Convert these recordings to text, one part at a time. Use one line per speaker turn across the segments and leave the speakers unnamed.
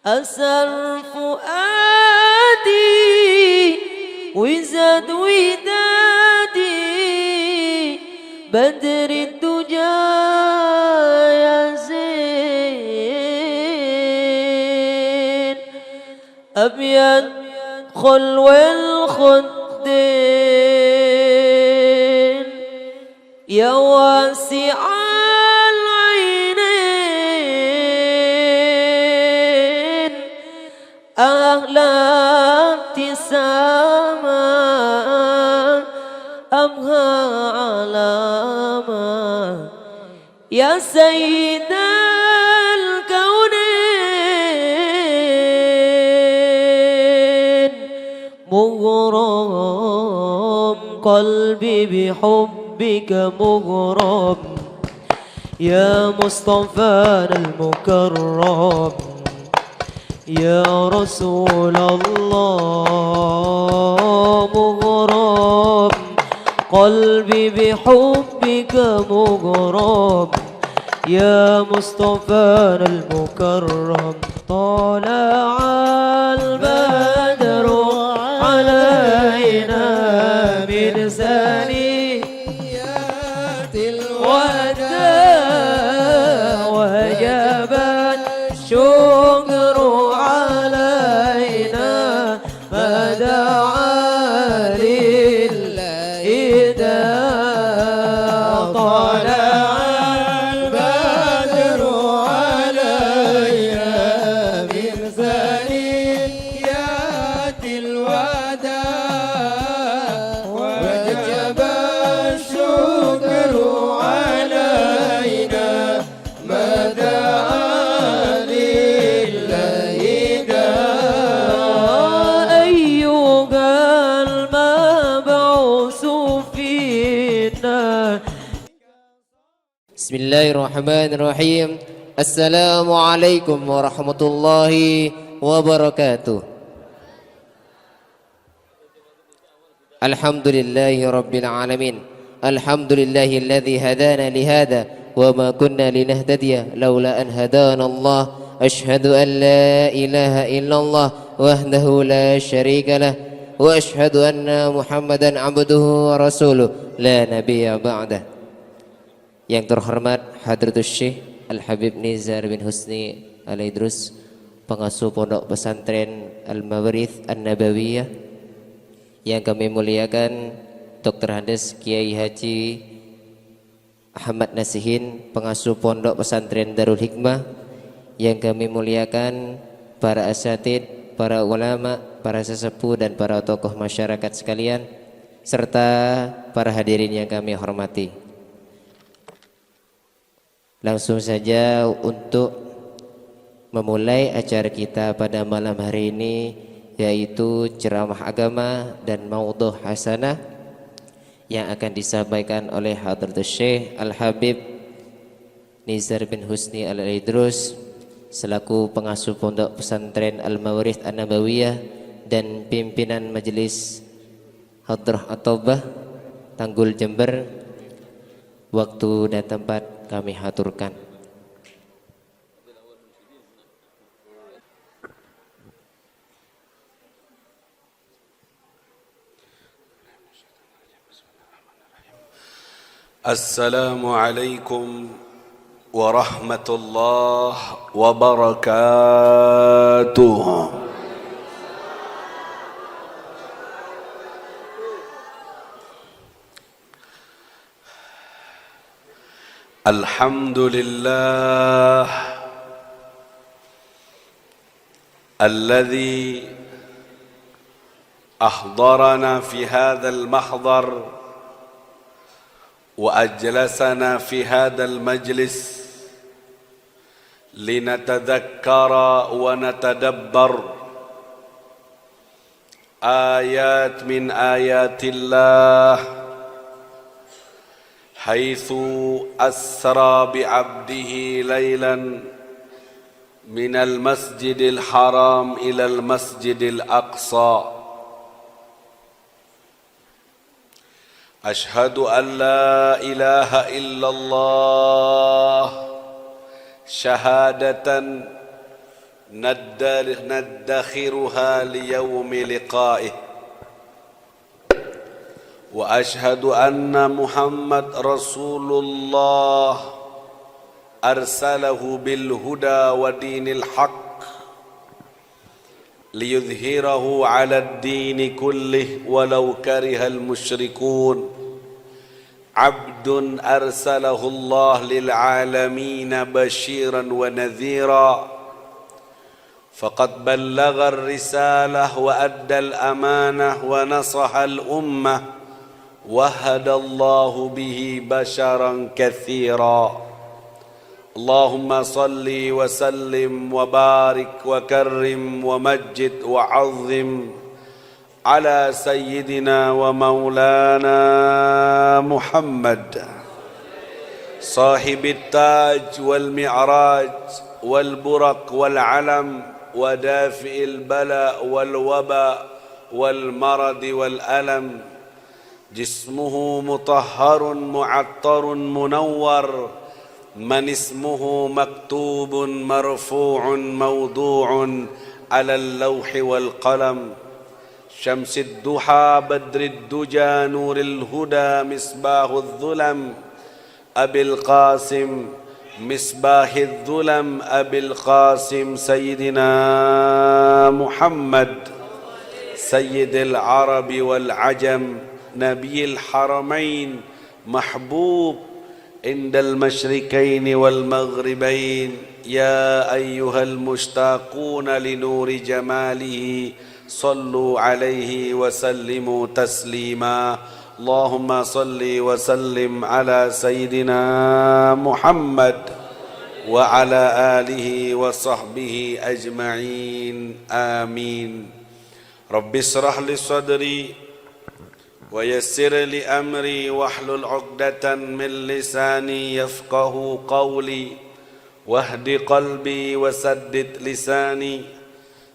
أسر فؤادي وزاد ودادي بدر الدجى يا زين أبيض خلو الخدين يا واسع العينين أهلا ابتسامة أبهى علامة يا سيد الكونين مغرم قلبي بحبك مغرم يا مصطفانا المكرم يا رسول الله مغرم قلبي بحبك مغرم يا مصطفانا المكرم طلع البدر علينا من ثنيات الوداع وجب الشكر علينا ما دعا للإله طلع البدر علينا من ثنيات الوداع وجب الشكر علينا ما دعا
Bismillahirrahmanirrahim. Assalamualaikum warahmatullahi wabarakatuh. Alhamdulillahi rabbil alamin. Alhamdulillahilladzi hadana lihada wa ma kunna linahtadiya laula an hadana Allah. Ashhadu an la ilaha illallah wahdahu la syarika lah wa ashhadu anna Muhammadan abduhu wa rasuluh la nabiyya ba'dah. Yang terhormat Hadratus Syekh Al-Habib Nizar bin Husni Al-Idrus, pengasuh Pondok Pesantren Al-Mawarith An-Nabawiyah. Yang kami muliakan Dr. Handes Kiai Haji Ahmad Nasihin, pengasuh Pondok Pesantren Darul Hikmah. Yang kami muliakan para asatid, para ulama, para sesepuh dan para tokoh masyarakat sekalian, serta para hadirin yang kami hormati. Langsung saja untuk memulai acara kita pada malam hari ini, yaitu ceramah agama dan maudhu hasanah yang akan disampaikan oleh Hadratus Syekh Al-Habib Nizar bin Husni Al-Idrus selaku pengasuh Pondok Pesantren Al-Mawarith An-Nabawiyah dan pimpinan Majelis Hadrah At-Taubah Tanggul Jember. Waktu dan tempat kami haturkan.
Assalamualaikum warahmatullahi wabarakatuh. الحمد لله الذي أحضرنا في هذا المحضر وأجلسنا في هذا المجلس لنتذكر ونتدبر آيات من آيات الله، حيث أسرى بعبده ليلا من المسجد الحرام إلى المسجد الأقصى. أشهد أن لا إله إلا الله شهادة ندخرها ليوم لقائه وأشهد أن محمد رسول الله أرسله بالهدى ودين الحق ليظهره على الدين كله ولو كره المشركون عبد أرسله الله للعالمين بشيرا ونذيرا فقد بلغ الرسالة وأدى الأمانة ونصح الأمة وهدى الله به بشرا كثيرا اللهم صل وسلم وبارك وكرم ومجد وعظم على سيدنا ومولانا محمد صاحب التاج والمعراج والبرق والعلم ودافئ البلاء والوباء والمرض والألم جسمه مطهر معطر منور من اسمه مكتوب مرفوع موضوع على اللوح والقلم شمس الضحى بدر الدجى نور الهدى مصباح الظلم أبي القاسم مصباح الظلم أبي القاسم سيدنا محمد سيد العرب والعجم نبي الحرمين محبوب عند المشركين والمغربين يا أيها المشتاقون لنور جماله صلوا عليه وسلموا تسليما اللهم صل وسلم على سيدنا محمد وعلى آله وصحبه أجمعين آمين رب اشرح لي صدري ويسر لي أمري واحلل عقدة من لساني يفقه قولي واهد قلبي وسدد لساني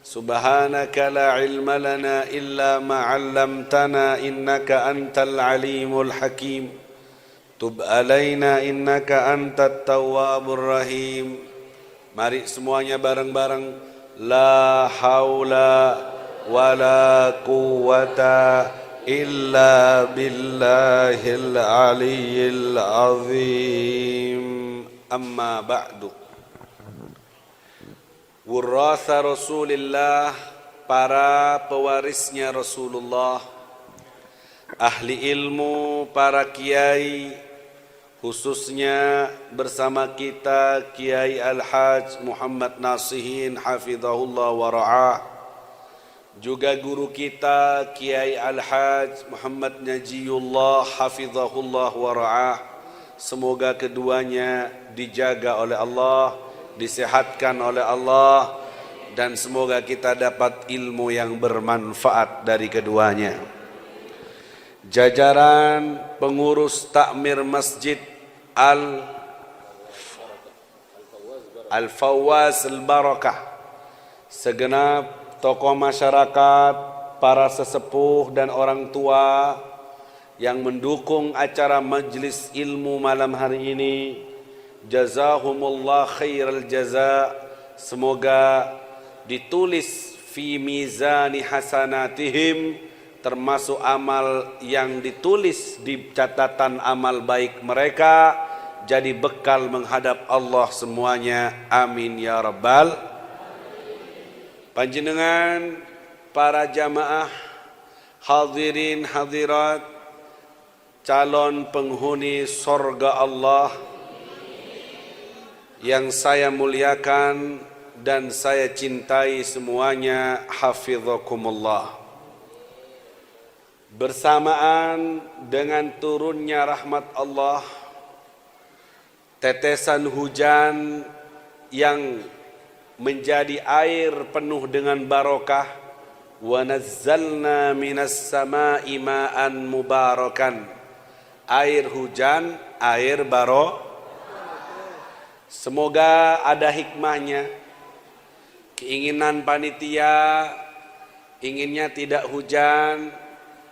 سبحانك لا علم لنا إلا ما علمتنا إنك أنت العليم الحكيم تب علينا إنك أنت التواب الرحيم. Mari semuanya bareng-bareng la haula wala quwata illa billahil aliyyil azim. Amma ba'du. Wurrasa Rasulillah, para pewarisnya Rasulullah, ahli ilmu, para kiai, khususnya bersama kita Kiai Al-Hajj Muhammad Nasihin hafizahullah wa ra'ah, juga guru kita Kiai Al-Hajj Muhammad Najiyullah hafizahullah wa ra'ah. Semoga keduanya dijaga oleh Allah, disehatkan oleh Allah, dan semoga kita dapat ilmu yang bermanfaat dari keduanya. Jajaran pengurus takmir Masjid Al-Fawwaz Al-Barakah, segenap tokoh masyarakat, para sesepuh dan orang tua yang mendukung acara majlis ilmu malam hari ini, jazahumullah khairal jaza. Semoga ditulis fi mizani hasanatihim, termasuk amal yang ditulis di catatan amal baik mereka, jadi bekal menghadap Allah semuanya. Amin ya rabbal. Panjenengan para jamaah, hadirin hadirat, calon penghuni sorga Allah yang saya muliakan dan saya cintai semuanya, hafizakumullah. Bersamaan dengan turunnya rahmat Allah, tetesan hujan yang menjadi air penuh dengan barokah, wa nazzalna minas sama'i ma'an mubarakan, air hujan, air barokah. Semoga ada hikmahnya. Keinginan panitia inginnya tidak hujan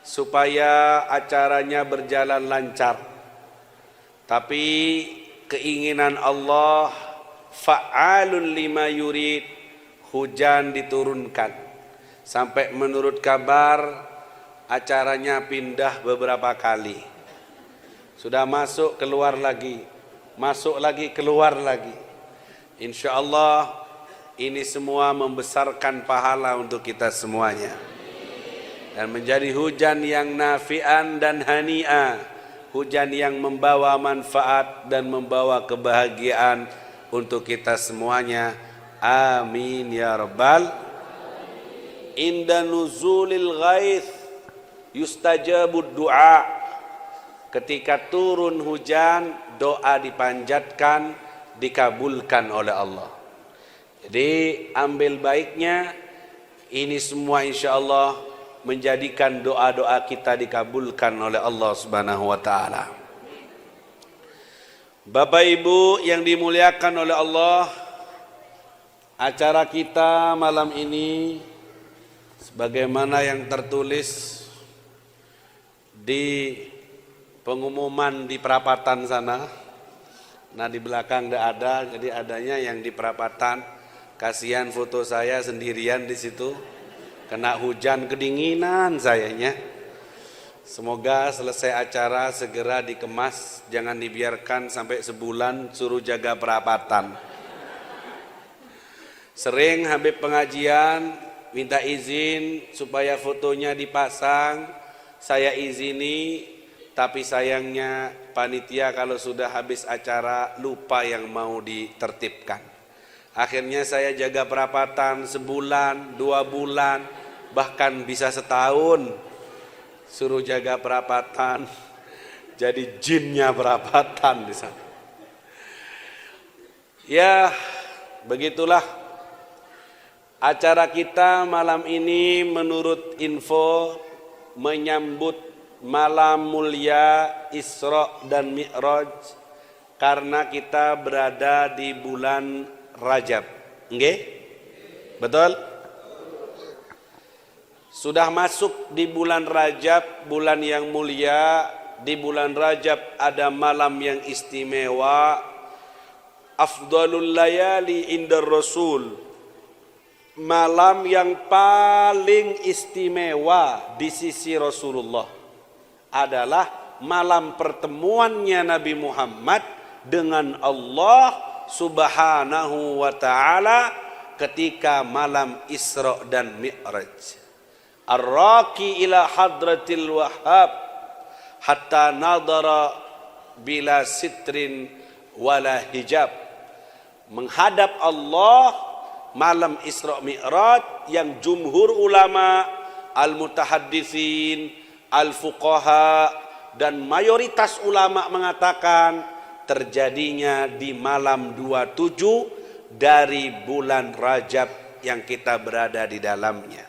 supaya acaranya berjalan lancar. Tapi keinginan Allah fa'alun lima yurid, hujan diturunkan. Sampai menurut kabar acaranya pindah beberapa kali. Sudah masuk keluar lagi, masuk lagi keluar lagi. Insya Allah ini semua membesarkan pahala untuk kita semuanya. Dan menjadi hujan yang nafi'an dan hani'a. Hujan yang membawa manfaat dan membawa kebahagiaan untuk kita semuanya. Amin ya rabbal. Inda nuzulil ghaith yustajabud du'a. Ketika turun hujan, doa dipanjatkan, dikabulkan oleh Allah. Jadi ambil baiknya, ini semua insya Allah menjadikan doa-doa kita dikabulkan oleh Allah Subhanahu wa taala. Bapak Ibu yang dimuliakan oleh Allah, acara kita malam ini sebagaimana yang tertulis di pengumuman di perapatan sana. Nah di belakang tidak ada, jadi adanya yang di perapatan. Kasihan foto saya sendirian di situ. Kena hujan kedinginan sayanya. Semoga selesai acara segera dikemas, jangan dibiarkan sampai sebulan suruh jaga perapatan. Sering habis pengajian minta izin supaya fotonya dipasang, saya izini, tapi sayangnya panitia kalau sudah habis acara lupa yang mau ditertibkan. Akhirnya saya jaga perapatan sebulan, 2 bulan, bahkan bisa setahun suruh jaga perapatan, jadi jinnya perapatan di sana. Ya, begitulah acara kita malam ini menurut info menyambut malam mulia Isra dan Mi'raj karena kita berada di bulan Rajab. Nggih? Betul? Sudah masuk di bulan Rajab, bulan yang mulia. Di bulan Rajab ada malam yang istimewa. Afdalul layali indar Rasul. Malam yang paling istimewa di sisi Rasulullah adalah malam pertemuannya Nabi Muhammad dengan Allah Subhanahu wa ta'ala ketika malam Isra dan Mi'raj. Ar-raqi ila hadratil wahhab hatta nadara bila sitrin wala hijab. Menghadap Allah malam Isra Mi'raj yang jumhur ulama, al-mutahadditsin, al-fuqaha dan mayoritas ulama mengatakan terjadinya di malam 27 dari bulan Rajab yang kita berada di dalamnya.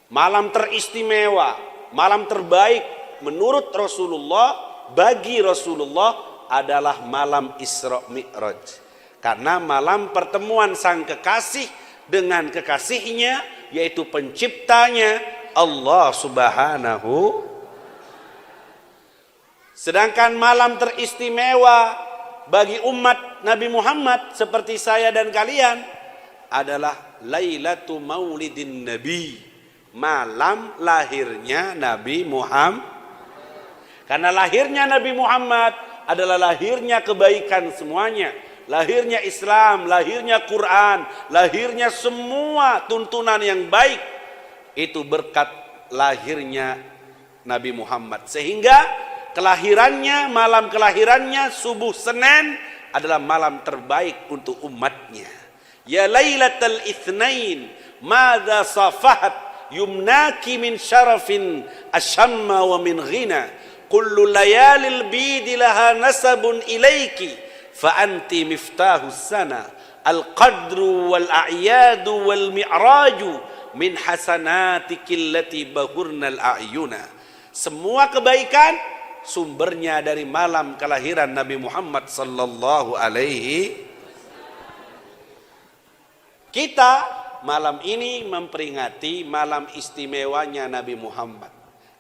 Malam teristimewa, malam terbaik menurut Rasulullah, bagi Rasulullah adalah malam Isra Mi'raj. Karena malam pertemuan sang kekasih dengan kekasihnya, yaitu penciptanya Allah Subhanahu. Sedangkan malam teristimewa bagi umat Nabi Muhammad seperti saya dan kalian adalah Lailatu Maulidin Nabi, malam lahirnya Nabi Muhammad. Karena lahirnya Nabi Muhammad adalah lahirnya kebaikan semuanya, lahirnya Islam, lahirnya Quran, lahirnya semua tuntunan yang baik. Itu berkat lahirnya Nabi Muhammad. Sehingga kelahirannya, malam kelahirannya subuh Senin adalah malam terbaik untuk umatnya. Ya Lailatul Itsnain, madza safahat yumnaki min syarafin asyamma wa min ghina. Kullu layalil bidi laha nasabun ilaiki fa anti miftahus sana. Al-qadru wal a'yadu wal mi'raju min hasanatiki allati bahurnal a'yuna. Semua kebaikan sumbernya dari malam kelahiran Nabi Muhammad sallallahu alaihi. Kita malam ini memperingati malam istimewanya Nabi Muhammad.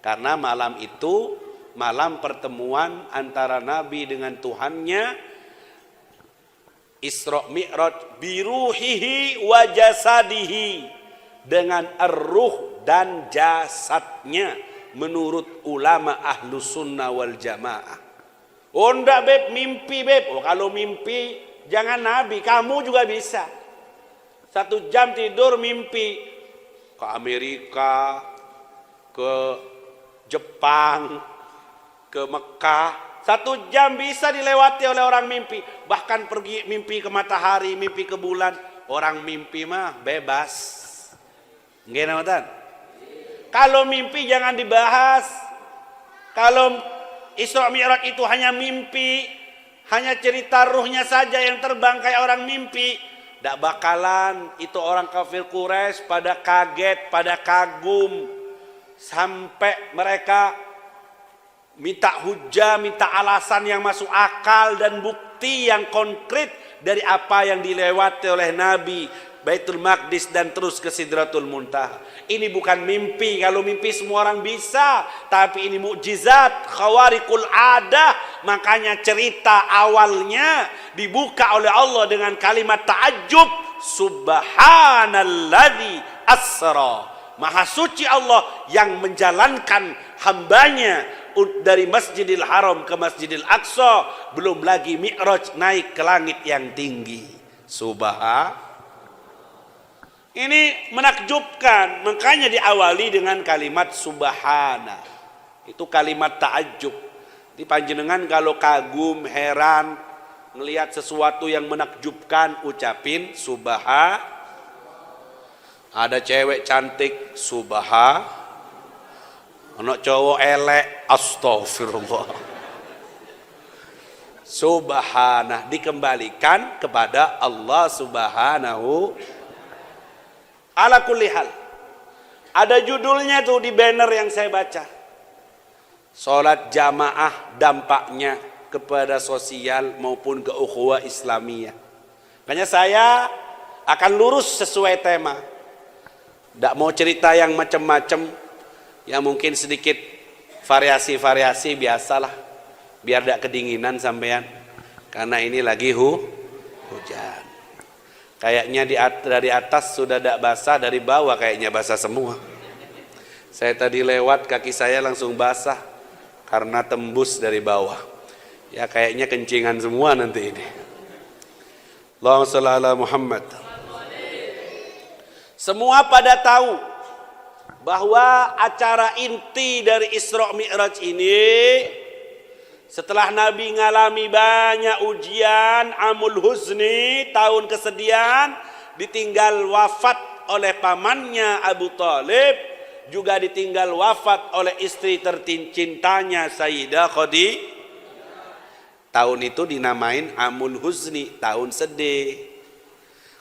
Karena malam itu malam pertemuan antara Nabi dengan Tuhannya. Isra Mi'raj biruhihi wa jasadihi, dengan ar-ruh dan jasadnya menurut ulama ahlu sunnah wal jamaah. Oh enggak beb, mimpi beb. Oh kalau mimpi jangan Nabi, kamu juga bisa. 1 jam tidur mimpi ke Amerika, ke Jepang, ke Mekah. 1 jam bisa dilewati oleh orang mimpi. Bahkan pergi mimpi ke matahari, mimpi ke bulan. Orang mimpi mah bebas. Nggih namadan. Kalau mimpi jangan dibahas. Kalau Isra Mi'raj itu hanya mimpi, hanya cerita ruhnya saja yang terbang kayak orang mimpi, tidak bakalan itu orang kafir Quraisy pada kaget, pada kagum, sampai mereka minta hujah, minta alasan yang masuk akal dan bukti yang konkret dari apa yang dilewati oleh Nabi, Baitul Maqdis dan terus ke Sidratul Muntaha. Ini bukan mimpi. Kalau mimpi semua orang bisa, tapi ini mukjizat, khawariqul adah. Makanya cerita awalnya dibuka oleh Allah dengan kalimat ta'ajjub, subhanalladzi asra. Maha suci Allah yang menjalankan hambanya dari Masjidil Haram ke Masjidil Aqsa, belum lagi Mi'raj naik ke langit yang tinggi. Ini menakjubkan, makanya diawali dengan kalimat subhana. Itu kalimat ta'ajjub. Di panjenengan kalau kagum, heran, melihat sesuatu yang menakjubkan, ucapin subha. Ada cewek cantik, subha. Anak cowok elek, astagfirullah. Subhanah, dikembalikan kepada Allah subhanahu. Ala kulli hal, ada judulnya tuh di banner yang saya baca. Salat jamaah dampaknya kepada sosial maupun ke ukhuwah Islamiyah. Makanya saya akan lurus sesuai tema. Tidak mau cerita yang macam-macam, ya mungkin sedikit variasi-variasi biasalah, biar tidak kedinginan sampean, karena ini lagi hujan. Kayaknya dari atas sudah tidak basah, dari bawah kayaknya basah semua. Saya tadi lewat, kaki saya langsung basah karena tembus dari bawah. Ya kayaknya kencingan semua nanti ini. Allahumma shalli ala Muhammad. Semua pada tahu bahwa acara inti dari Isra Mi'raj ini, setelah Nabi ngalami banyak ujian, amul huzni, tahun kesedihan, ditinggal wafat oleh pamannya Abu Thalib, juga ditinggal wafat oleh istri tercintanya Sayyidah Khadijah. Tahun itu dinamain amul huzni, tahun sedih.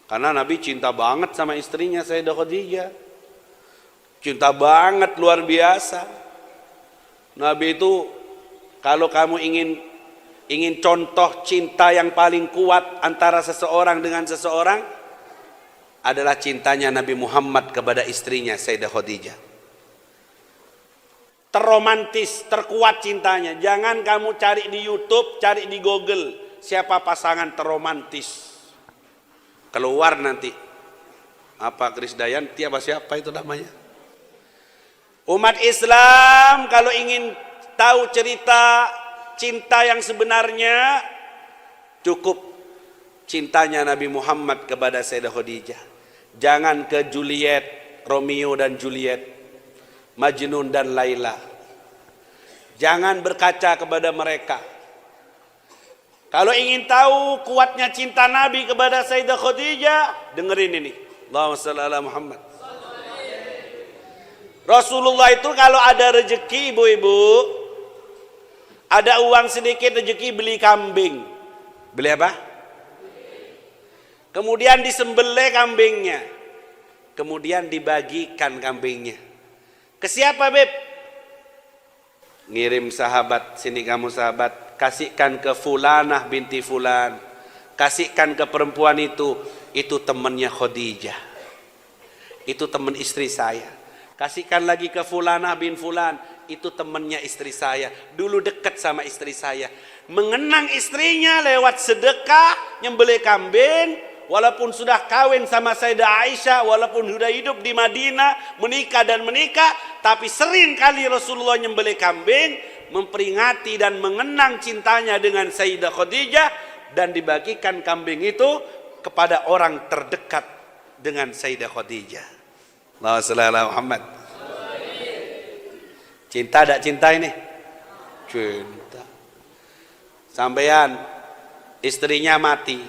Karena Nabi cinta banget sama istrinya Sayyidah Khadijah. Cinta banget, luar biasa. Nabi itu, kalau kamu ingin contoh cinta yang paling kuat antara seseorang dengan seseorang, adalah cintanya Nabi Muhammad kepada istrinya Sayyidah Khadijah. Terromantis, terkuat cintanya. Jangan kamu cari di YouTube, cari di Google siapa pasangan terromantis. Keluar nanti apa Krisdayanti apa siapa itu namanya. Umat Islam kalau ingin tahu cerita cinta yang sebenarnya, cukup cintanya Nabi Muhammad kepada Sayyidah Khadijah. Jangan ke Juliet, Romeo dan Juliet, Majnun dan Laila. Jangan berkaca kepada mereka. Kalau ingin tahu kuatnya cinta Nabi kepada Sayyidah Khadijah, dengerin ini. Allahumma shalli ala Muhammad. Rasulullah itu kalau ada rezeki, ibu-ibu, ada uang sedikit rezeki, beli kambing. Beli apa? Kemudian disembelih kambingnya. Kemudian dibagikan kambingnya. Ke siapa, Beb? Ngirim sahabat, sini kamu sahabat, kasihkan ke Fulanah binti Fulan. Kasihkan ke perempuan itu temannya Khadijah. Itu teman istri saya. Kasihkan lagi ke Fulanah bin Fulan, itu temannya istri saya. Dulu dekat sama istri saya. Mengenang istrinya lewat sedekah, nyembelih kambing, walaupun sudah kawin sama Sayyidah Aisyah, walaupun sudah hidup di Madinah, menikah, tapi sering kali Rasulullah nyembelih kambing, memperingati dan mengenang cintanya dengan Sayyidah Khadijah, dan dibagikan kambing itu kepada orang terdekat dengan Sayyidah Khadijah. Allahumma shalli ala Muhammad. Cinta tak cinta ini? Cinta. Sampean istrinya mati,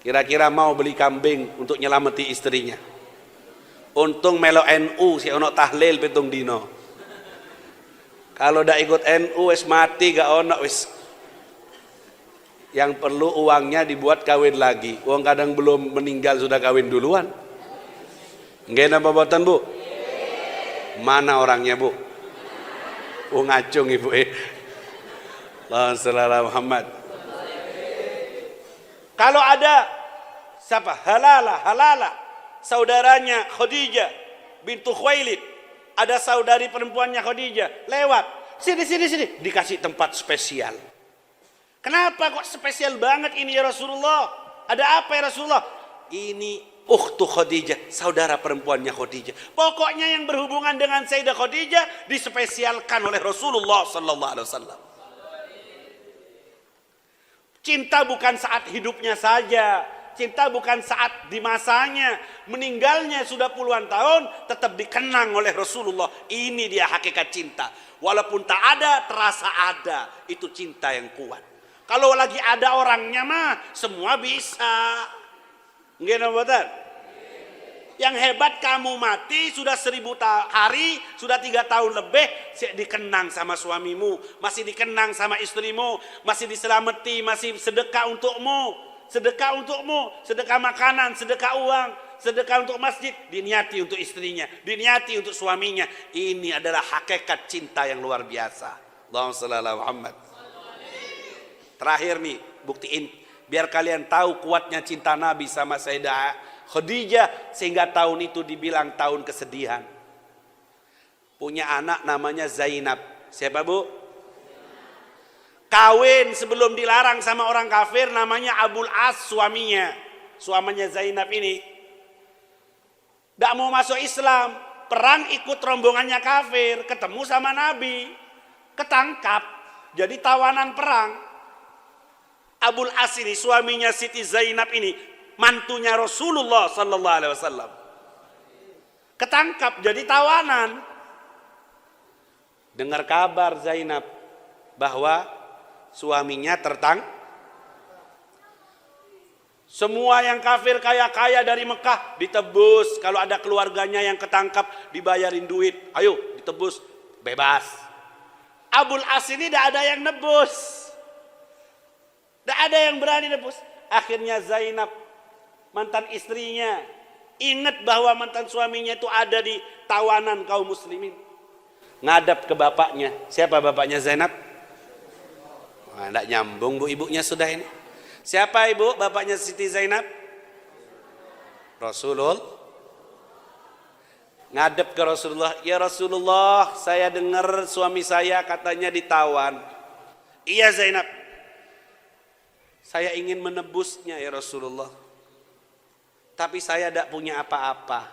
kira-kira mau beli kambing untuk nyelamati istrinya. Untung melo NU si ono tahlil pitung dino. Kalau dak ikut NU wis mati gak ono wis. Yang perlu uangnya dibuat kawin lagi. Uang kadang belum meninggal sudah kawin duluan. Nggih napa boten, Bu? Mana orangnya, Bu? Oh ngacung Ibu. Allahumma shalli ala Muhammad. Kalau ada siapa? Halala, saudaranya Khadijah bintu Khuwailid, ada saudari perempuannya Khadijah, lewat. Sini, dikasih tempat spesial. Kenapa kok spesial banget ini ya Rasulullah? Ada apa ya Rasulullah? Ini ukhtu Khadijah, saudara perempuannya Khadijah. Pokoknya yang berhubungan dengan Sayyidah Khadijah dispesialkan oleh Rasulullah sallallahu alaihi wasallam. Cinta bukan saat hidupnya saja, cinta bukan saat di masanya, meninggalnya sudah puluhan tahun tetap dikenang oleh Rasulullah. Ini dia hakikat cinta. Walaupun tak ada, terasa ada. Itu cinta yang kuat. Kalau lagi ada orangnya mah semua bisa. Nggih napa mboten? Yang hebat kamu mati sudah 1000 hari, sudah 3 tahun lebih dikenang sama suamimu, masih dikenang sama istrimu, masih diselamati, masih sedekah untukmu, sedekah makanan, sedekah uang, sedekah untuk masjid, diniati untuk istrinya, diniati untuk suaminya. Ini adalah hakikat cinta yang luar biasa. Allahumma shalli ala Muhammad. Terakhir nih, buktiin biar kalian tahu kuatnya cinta Nabi sama Sayyidah Khadijah, sehingga tahun itu dibilang tahun kesedihan. Punya anak namanya Zainab. Siapa, Bu? Kawin sebelum dilarang sama orang kafir, namanya Abul As suaminya Zainab ini. Tidak mau masuk Islam, perang ikut rombongannya kafir, ketemu sama Nabi, ketangkap, jadi tawanan perang. Abul As ini suaminya Siti Zainab ini, mantunya Rasulullah sallallahu alaihi wasallam. Ketangkap jadi tawanan. Dengar kabar Zainab bahwa suaminya semua yang kafir kaya-kaya dari Mekah ditebus. Kalau ada keluarganya yang ketangkap dibayarin duit. Ayo ditebus, bebas. Abul As ini tidak ada yang nebus. Tidak ada yang berani nebus. Akhirnya Zainab, mantan istrinya, ingat bahwa mantan suaminya itu ada di tawanan kaum muslimin. Ngadap ke bapaknya. Siapa bapaknya Zainab? Tidak nyambung, Bu, ibunya sudah ini. Siapa ibu bapaknya Siti Zainab? Rasulullah. Ngadep ke Rasulullah. Ya Rasulullah, saya dengar suami saya katanya ditawan. Iya Zainab, saya ingin menebusnya ya Rasulullah, tapi saya tidak punya apa-apa.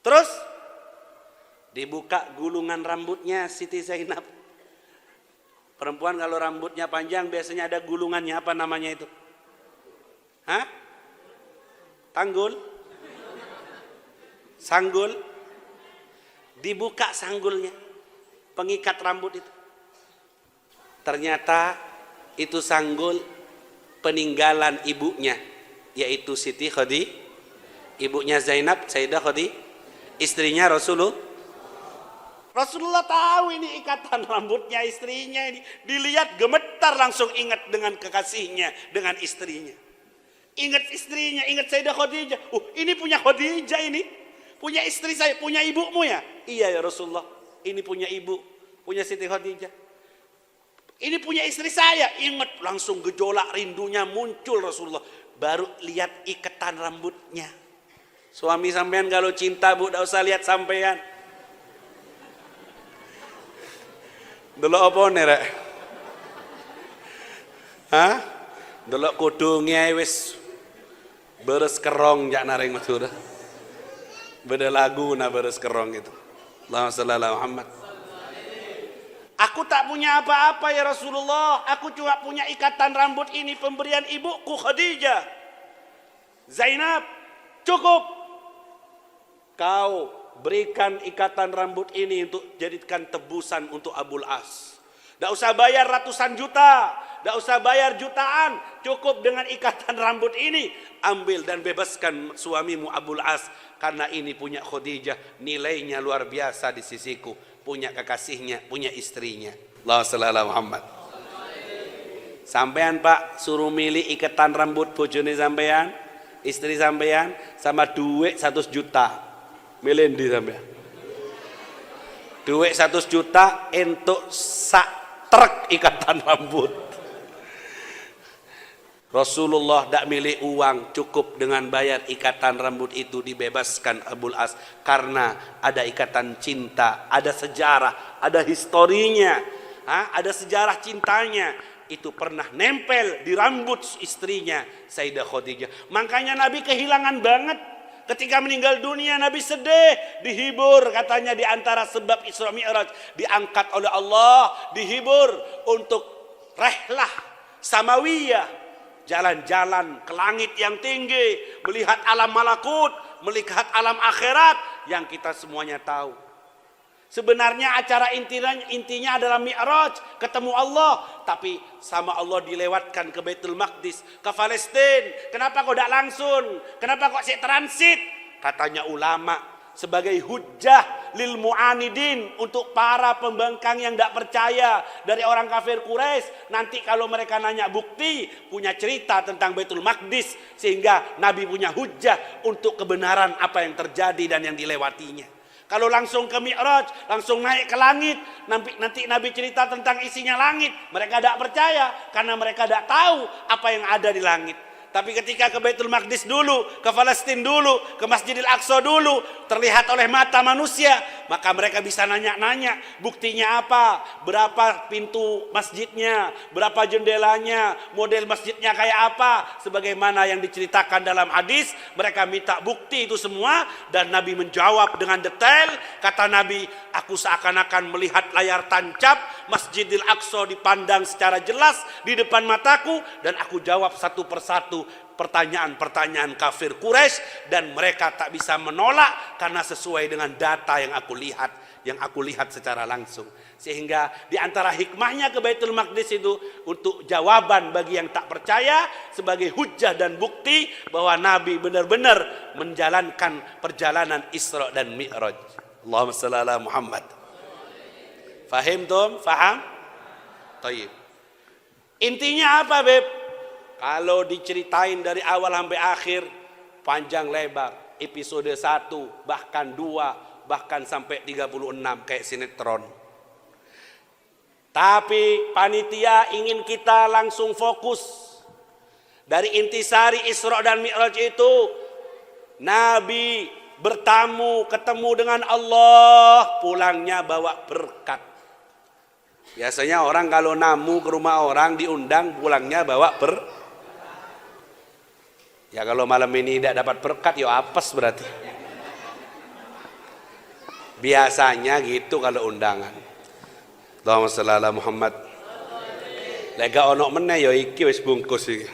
Terus dibuka gulungan rambutnya Siti Zainab. Perempuan kalau rambutnya panjang biasanya ada gulungannya, apa namanya itu? Hah? Tanggul? Sanggul? Dibuka sanggulnya, pengikat rambut itu. Ternyata itu sanggul peninggalan ibunya, yaitu Siti Khadijah, ibunya Zainab, Sayyidah Khadijah, istrinya Rasulullah. Rasulullah tahu ini ikatan rambutnya istrinya ini. Dilihat gemetar, langsung ingat dengan kekasihnya, dengan istrinya. Ingat istrinya, ingat Sayyidah Khadijah. Ini punya Khadijah ini. Punya istri saya, punya ibumu ya? Iya ya Rasulullah, ini punya ibu, punya Siti Khadijah. Ini punya istri saya. Ingat, langsung gejolak rindunya muncul Rasulullah. Baru lihat ikatan rambutnya. Suami sampean kalau cinta, Bu, tidak usah lihat sampean. Dulu apa nih, Rek? Hah? Delok kudungnya wis beres kerong jak naring metu dah. Beda lagu na beres kerong itu. Allahumma shalli ala Muhammad. Aku tak punya apa-apa ya Rasulullah. Aku cuma punya ikatan rambut ini pemberian ibuku Khadijah. Zainab, cukup. Kau berikan ikatan rambut ini untuk jadikan tebusan untuk Abul As. Tidak usah bayar ratusan juta, tidak usah bayar jutaan, cukup dengan ikatan rambut ini. Ambil dan bebaskan suamimu Abul As, karena ini punya Khadijah, nilainya luar biasa di sisiku. Punya kekasihnya, punya istrinya. Allahumma shalli ala Muhammad. Sampean Pak, suruh milih ikatan rambut bojone sampean, istri sampean, sama duit 100 juta. Milih ndi sampean? Duit 100 juta untuk sak truk ikatan rambut. Rasulullah tidak milih uang, cukup dengan bayar ikatan rambut itu dibebaskan Abul As, karena ada ikatan cinta, ada sejarah, ada historinya, ada sejarah cintanya. Itu pernah nempel di rambut istrinya Sayyidah Khadijah. Makanya Nabi kehilangan banget ketika meninggal dunia. Nabi sedih, dihibur, katanya di antara sebab Isra Mi'raj diangkat oleh Allah, dihibur untuk rehlah samawiyah, jalan-jalan ke langit yang tinggi, melihat alam malakut, melihat alam akhirat yang kita semuanya tahu. Sebenarnya acara intinya adalah Mi'raj, ketemu Allah, tapi sama Allah dilewatkan ke Baitul Maqdis, ke Palestina. Kenapa kok tidak langsung? Kenapa kok sih transit? Katanya ulama, sebagai hujjah lil mu'anidin, untuk para pembangkang yang tidak percaya dari orang kafir Quraisy. Nanti kalau mereka nanya bukti, punya cerita tentang Baitul Maqdis, sehingga Nabi punya hujjah untuk kebenaran apa yang terjadi dan yang dilewatinya. Kalau langsung ke Mi'raj, langsung naik ke langit, nanti Nabi cerita tentang isinya langit, mereka tidak percaya karena mereka tidak tahu apa yang ada di langit. Tapi ketika ke Baitul Maqdis dulu, ke Palestina dulu, ke Masjidil Aqsa dulu, terlihat oleh mata manusia, maka mereka bisa nanya-nanya, buktinya apa? Berapa pintu masjidnya? Berapa jendelanya? Model masjidnya kayak apa? Sebagaimana yang diceritakan dalam hadis, mereka minta bukti itu semua, dan Nabi menjawab dengan detail. Kata Nabi, aku seakan-akan melihat layar tancap, Masjidil Aqsa dipandang secara jelas di depan mataku, dan aku jawab satu persatu pertanyaan-pertanyaan kafir Quraisy, dan mereka tak bisa menolak karena sesuai dengan data yang aku lihat secara langsung. Sehingga di antara hikmahnya ke Baitul Maqdis itu untuk jawaban bagi yang tak percaya, sebagai hujjah dan bukti bahwa Nabi benar-benar menjalankan perjalanan Isra dan Mi'raj. Allahumma shalli ala Muhammad. Fahim tum? Faham? Tayyib. Intinya apa, Beb? Kalau diceritain dari awal sampai akhir, panjang lebar, episode 1, bahkan 2, bahkan sampai 36 kayak sinetron. Tapi panitia ingin kita langsung fokus. Dari intisari Isra dan Mi'raj itu, Nabi bertamu, ketemu dengan Allah, pulangnya bawa berkat. Biasanya orang kalau namu ke rumah orang diundang, pulangnya bawa berkat. Ya kalau malam ini tidak dapat berkat, ya apes berarti. Biasanya gitu kalau undangan. Allahumma shalli ala Muhammad. Lega ono meneh ya iki wis bungkus iki.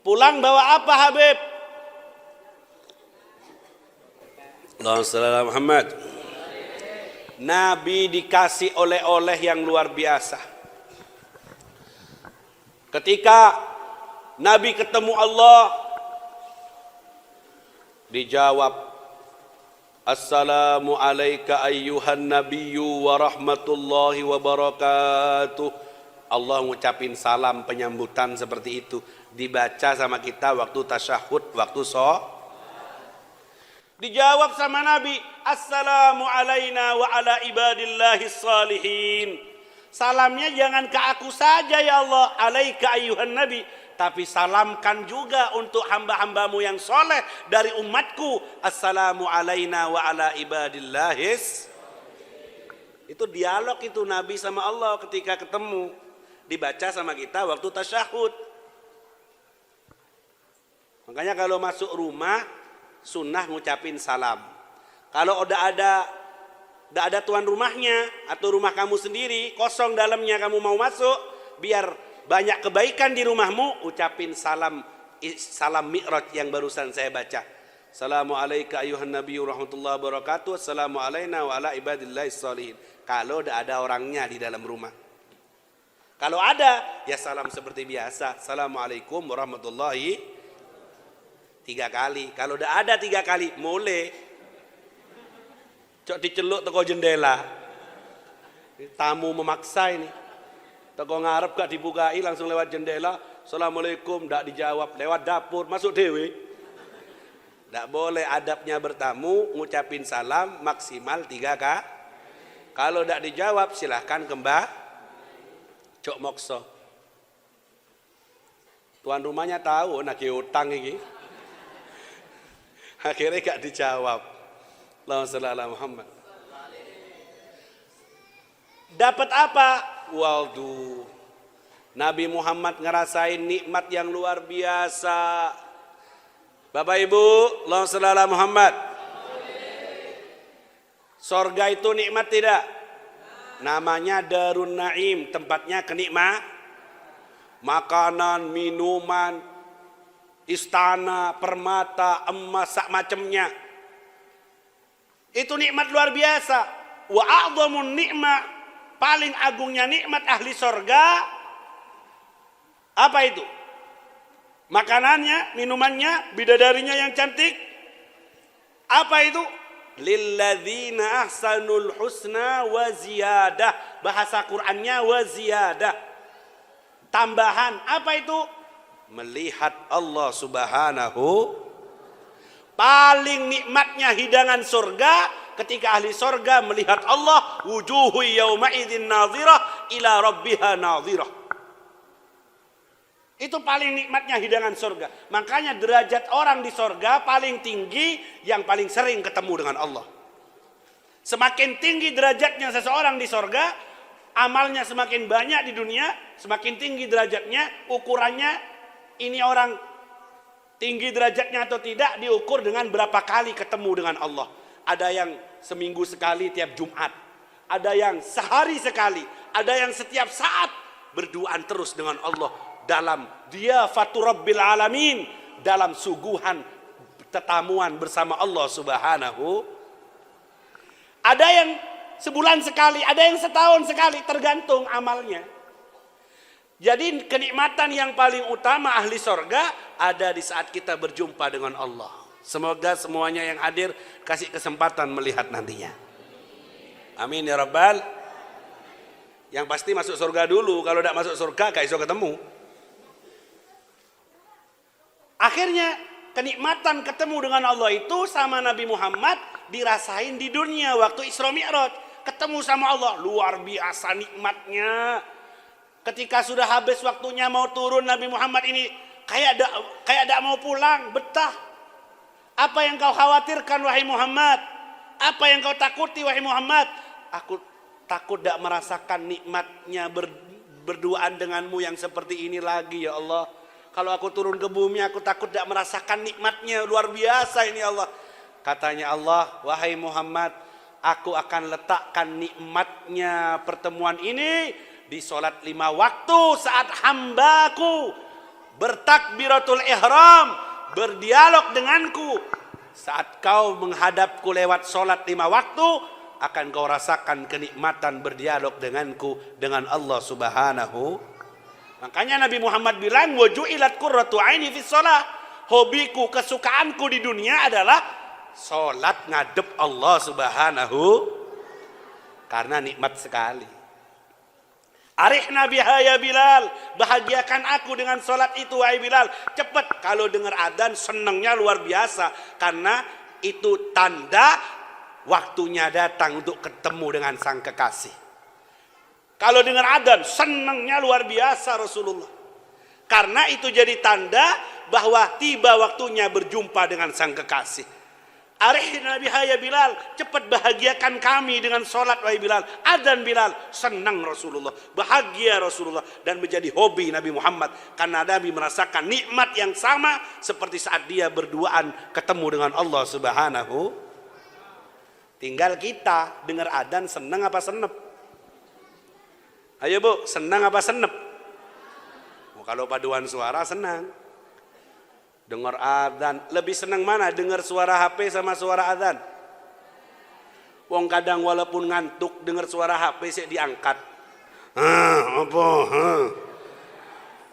Pulang bawa apa, Habib? Allahumma shalli ala Muhammad. Nabi dikasih oleh-oleh yang luar biasa. Ketika Nabi ketemu Allah, dijawab, Assalamu alayka ayyuhan nabiyyu wa rahmatullahi wa barakatuh. Allah ngucapin salam penyambutan seperti itu, dibaca sama kita waktu tasyahud, waktu dijawab sama Nabi, Assalamu alayna wa ala ibadillahis salihin. Salamnya jangan ke aku saja ya Allah, alaika ayyuhan nabi, tapi salamkan juga untuk hamba-hambamu yang soleh dari umatku. Assalamu alayna wa ala ibadillahis. Itu dialog itu Nabi sama Allah ketika ketemu. Dibaca sama kita waktu tasyahud. Makanya kalau masuk rumah sunnah ngucapin salam. Kalau udah ada tuan rumahnya atau rumah kamu sendiri kosong dalamnya kamu mau masuk, biar banyak kebaikan di rumahmu, ucapin salam Mi'raj yang barusan saya baca. Assalamualaikum ayuhan nabiyyu rahmatullahi wabarakatuh. Assalamu alaina wa ala ibadillahis sholihin. Kalau udah ada orangnya di dalam rumah. Kalau ada, ya salam seperti biasa. Assalamualaikum warahmatullahi 3 kali. Kalau udah ada 3 kali, mulai. Cok diceluk teko jendela. Tamu memaksa ini. Teko ngarep gak dibukai, langsung lewat jendela. Assalamualaikum, gak dijawab. Lewat dapur, masuk dewe. Tidak boleh adabnya bertamu, ngucapin salam maksimal 3 kali. Kalau tidak dijawab silahkan kembali. Cok mokso. Tuan rumahnya tahu nak utang ini. Akhirnya gak dijawab. Allahumma shalli ala Muhammad. Dapat apa? Waldu. Nabi Muhammad ngerasain nikmat yang luar biasa. Bapak Ibu, Allahumma shalli ala Muhammad. Sorga itu nikmat tidak? Namanya Darun Naim, tempatnya kenikmat. Makanan, minuman, istana, permata, emas, sak macemnya. Itu nikmat luar biasa. Wa a'dhamun nikmat, paling agungnya nikmat ahli sorga. Apa itu? Makanannya, minumannya, bidadarinya yang cantik. Apa itu? Lilladzina ahsanul husna wa ziyadah. Bahasa Qur'annya wa ziyadah. Tambahan. Apa itu? Melihat Allah subhanahu. Paling nikmatnya hidangan surga ketika ahli surga melihat Allah. Wujuhu yawma idzin nadhirah ila rabbiha nadhirah. Itu paling nikmatnya hidangan surga. Makanya derajat orang di surga paling tinggi yang paling sering ketemu dengan Allah. Semakin tinggi derajatnya seseorang di surga, amalnya semakin banyak di dunia, semakin tinggi derajatnya. Ukurannya ini orang tinggi derajatnya atau tidak diukur dengan berapa kali ketemu dengan Allah. Ada yang seminggu sekali tiap Jumat, ada yang sehari sekali, ada yang setiap saat berduaan terus dengan Allah. Dalam diafatur Rabbil Alamin, dalam suguhan tetamuan bersama Allah subhanahu. Ada yang sebulan sekali, ada yang setahun sekali, tergantung amalnya. Jadi kenikmatan yang paling utama ahli sorga ada di saat kita berjumpa dengan Allah. Semoga semuanya yang hadir kasih kesempatan melihat nantinya. Amin ya Rabbal. Yang pasti masuk surga dulu. Kalau tidak masuk surga gak iso ketemu. Akhirnya kenikmatan ketemu dengan Allah itu sama Nabi Muhammad dirasain di dunia waktu Isra Mi'raj. Ketemu sama Allah, luar biasa nikmatnya. Ketika sudah habis waktunya mau turun, Nabi Muhammad ini kayak tidak mau pulang, betah. Apa yang kau khawatirkan wahai Muhammad? Apa yang kau takuti wahai Muhammad? Aku takut tidak merasakan nikmatnya berduaan denganmu yang seperti ini lagi ya Allah. Kalau aku turun ke bumi, aku takut tidak merasakan nikmatnya. Luar biasa ini Allah. Katanya Allah, wahai Muhammad, aku akan letakkan nikmatnya pertemuan ini di sholat 5 waktu saat hambaku bertakbiratul ihram, berdialog denganku. Saat kau menghadapku lewat sholat 5 waktu, akan kau rasakan kenikmatan berdialog denganku, dengan Allah subhanahu. Makanya Nabi Muhammad bilang, waju'ilat qurratu aini fis shalah. Hobiku, kesukaanku di dunia adalah salat ngadep Allah subhanahu. Karena nikmat sekali. Arihna biha ya Bilal, bahagiakan aku dengan salat itu wahai Bilal. Cepat, kalau dengar adzan senangnya luar biasa. Karena itu tanda waktunya datang untuk ketemu dengan sang kekasih. Kalau dengar adzan senangnya luar biasa Rasulullah. Karena itu jadi tanda bahwa tiba waktunya berjumpa dengan sang kekasih. Arihna biha ya Bilal, cepat bahagiakan kami dengan sholat wahai Bilal. Adzan Bilal, senang Rasulullah, bahagia Rasulullah, dan menjadi hobi Nabi Muhammad karena Nabi merasakan nikmat yang sama seperti saat dia berduaan ketemu dengan Allah Subhanahu. Tinggal kita dengar adzan senang apa senep? Ayo Bu, senang apa senep? Kalau paduan suara senang. Dengar adzan, lebih senang mana? Dengar suara HP sama suara adzan? Wong kadang walaupun ngantuk dengar suara HP sih diangkat. Apa?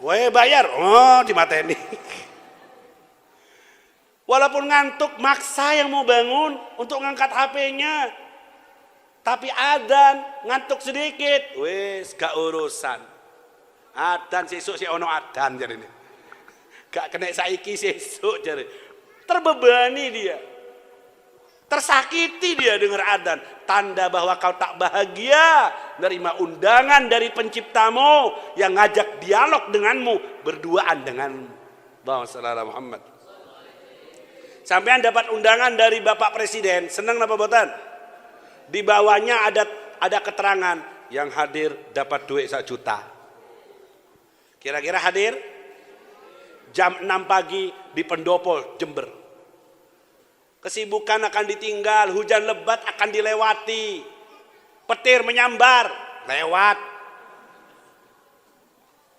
Weh bayar, oh dimateni. Walaupun ngantuk maksa yang mau bangun untuk ngangkat HP-nya. Tapi adzan ngantuk sedikit, wes gak urusan. Adzan sesuk si ono adzan jadi ini. Gak kena saiki sesuk jadi. Terbebani dia. Tersakiti dia dengar adzan. Tanda bahwa kau tak bahagia menerima undangan dari penciptamu yang ngajak dialog denganmu, berduaan denganmu. Allahumma shalli ala Muhammad. Sampean dapat undangan dari Bapak Presiden, senang apa botan? Di bawahnya ada keterangan yang hadir dapat duit 1 juta. Kira-kira hadir jam 6 pagi di Pendopo, Jember. Kesibukan akan ditinggal, hujan lebat akan dilewati. Petir menyambar, lewat.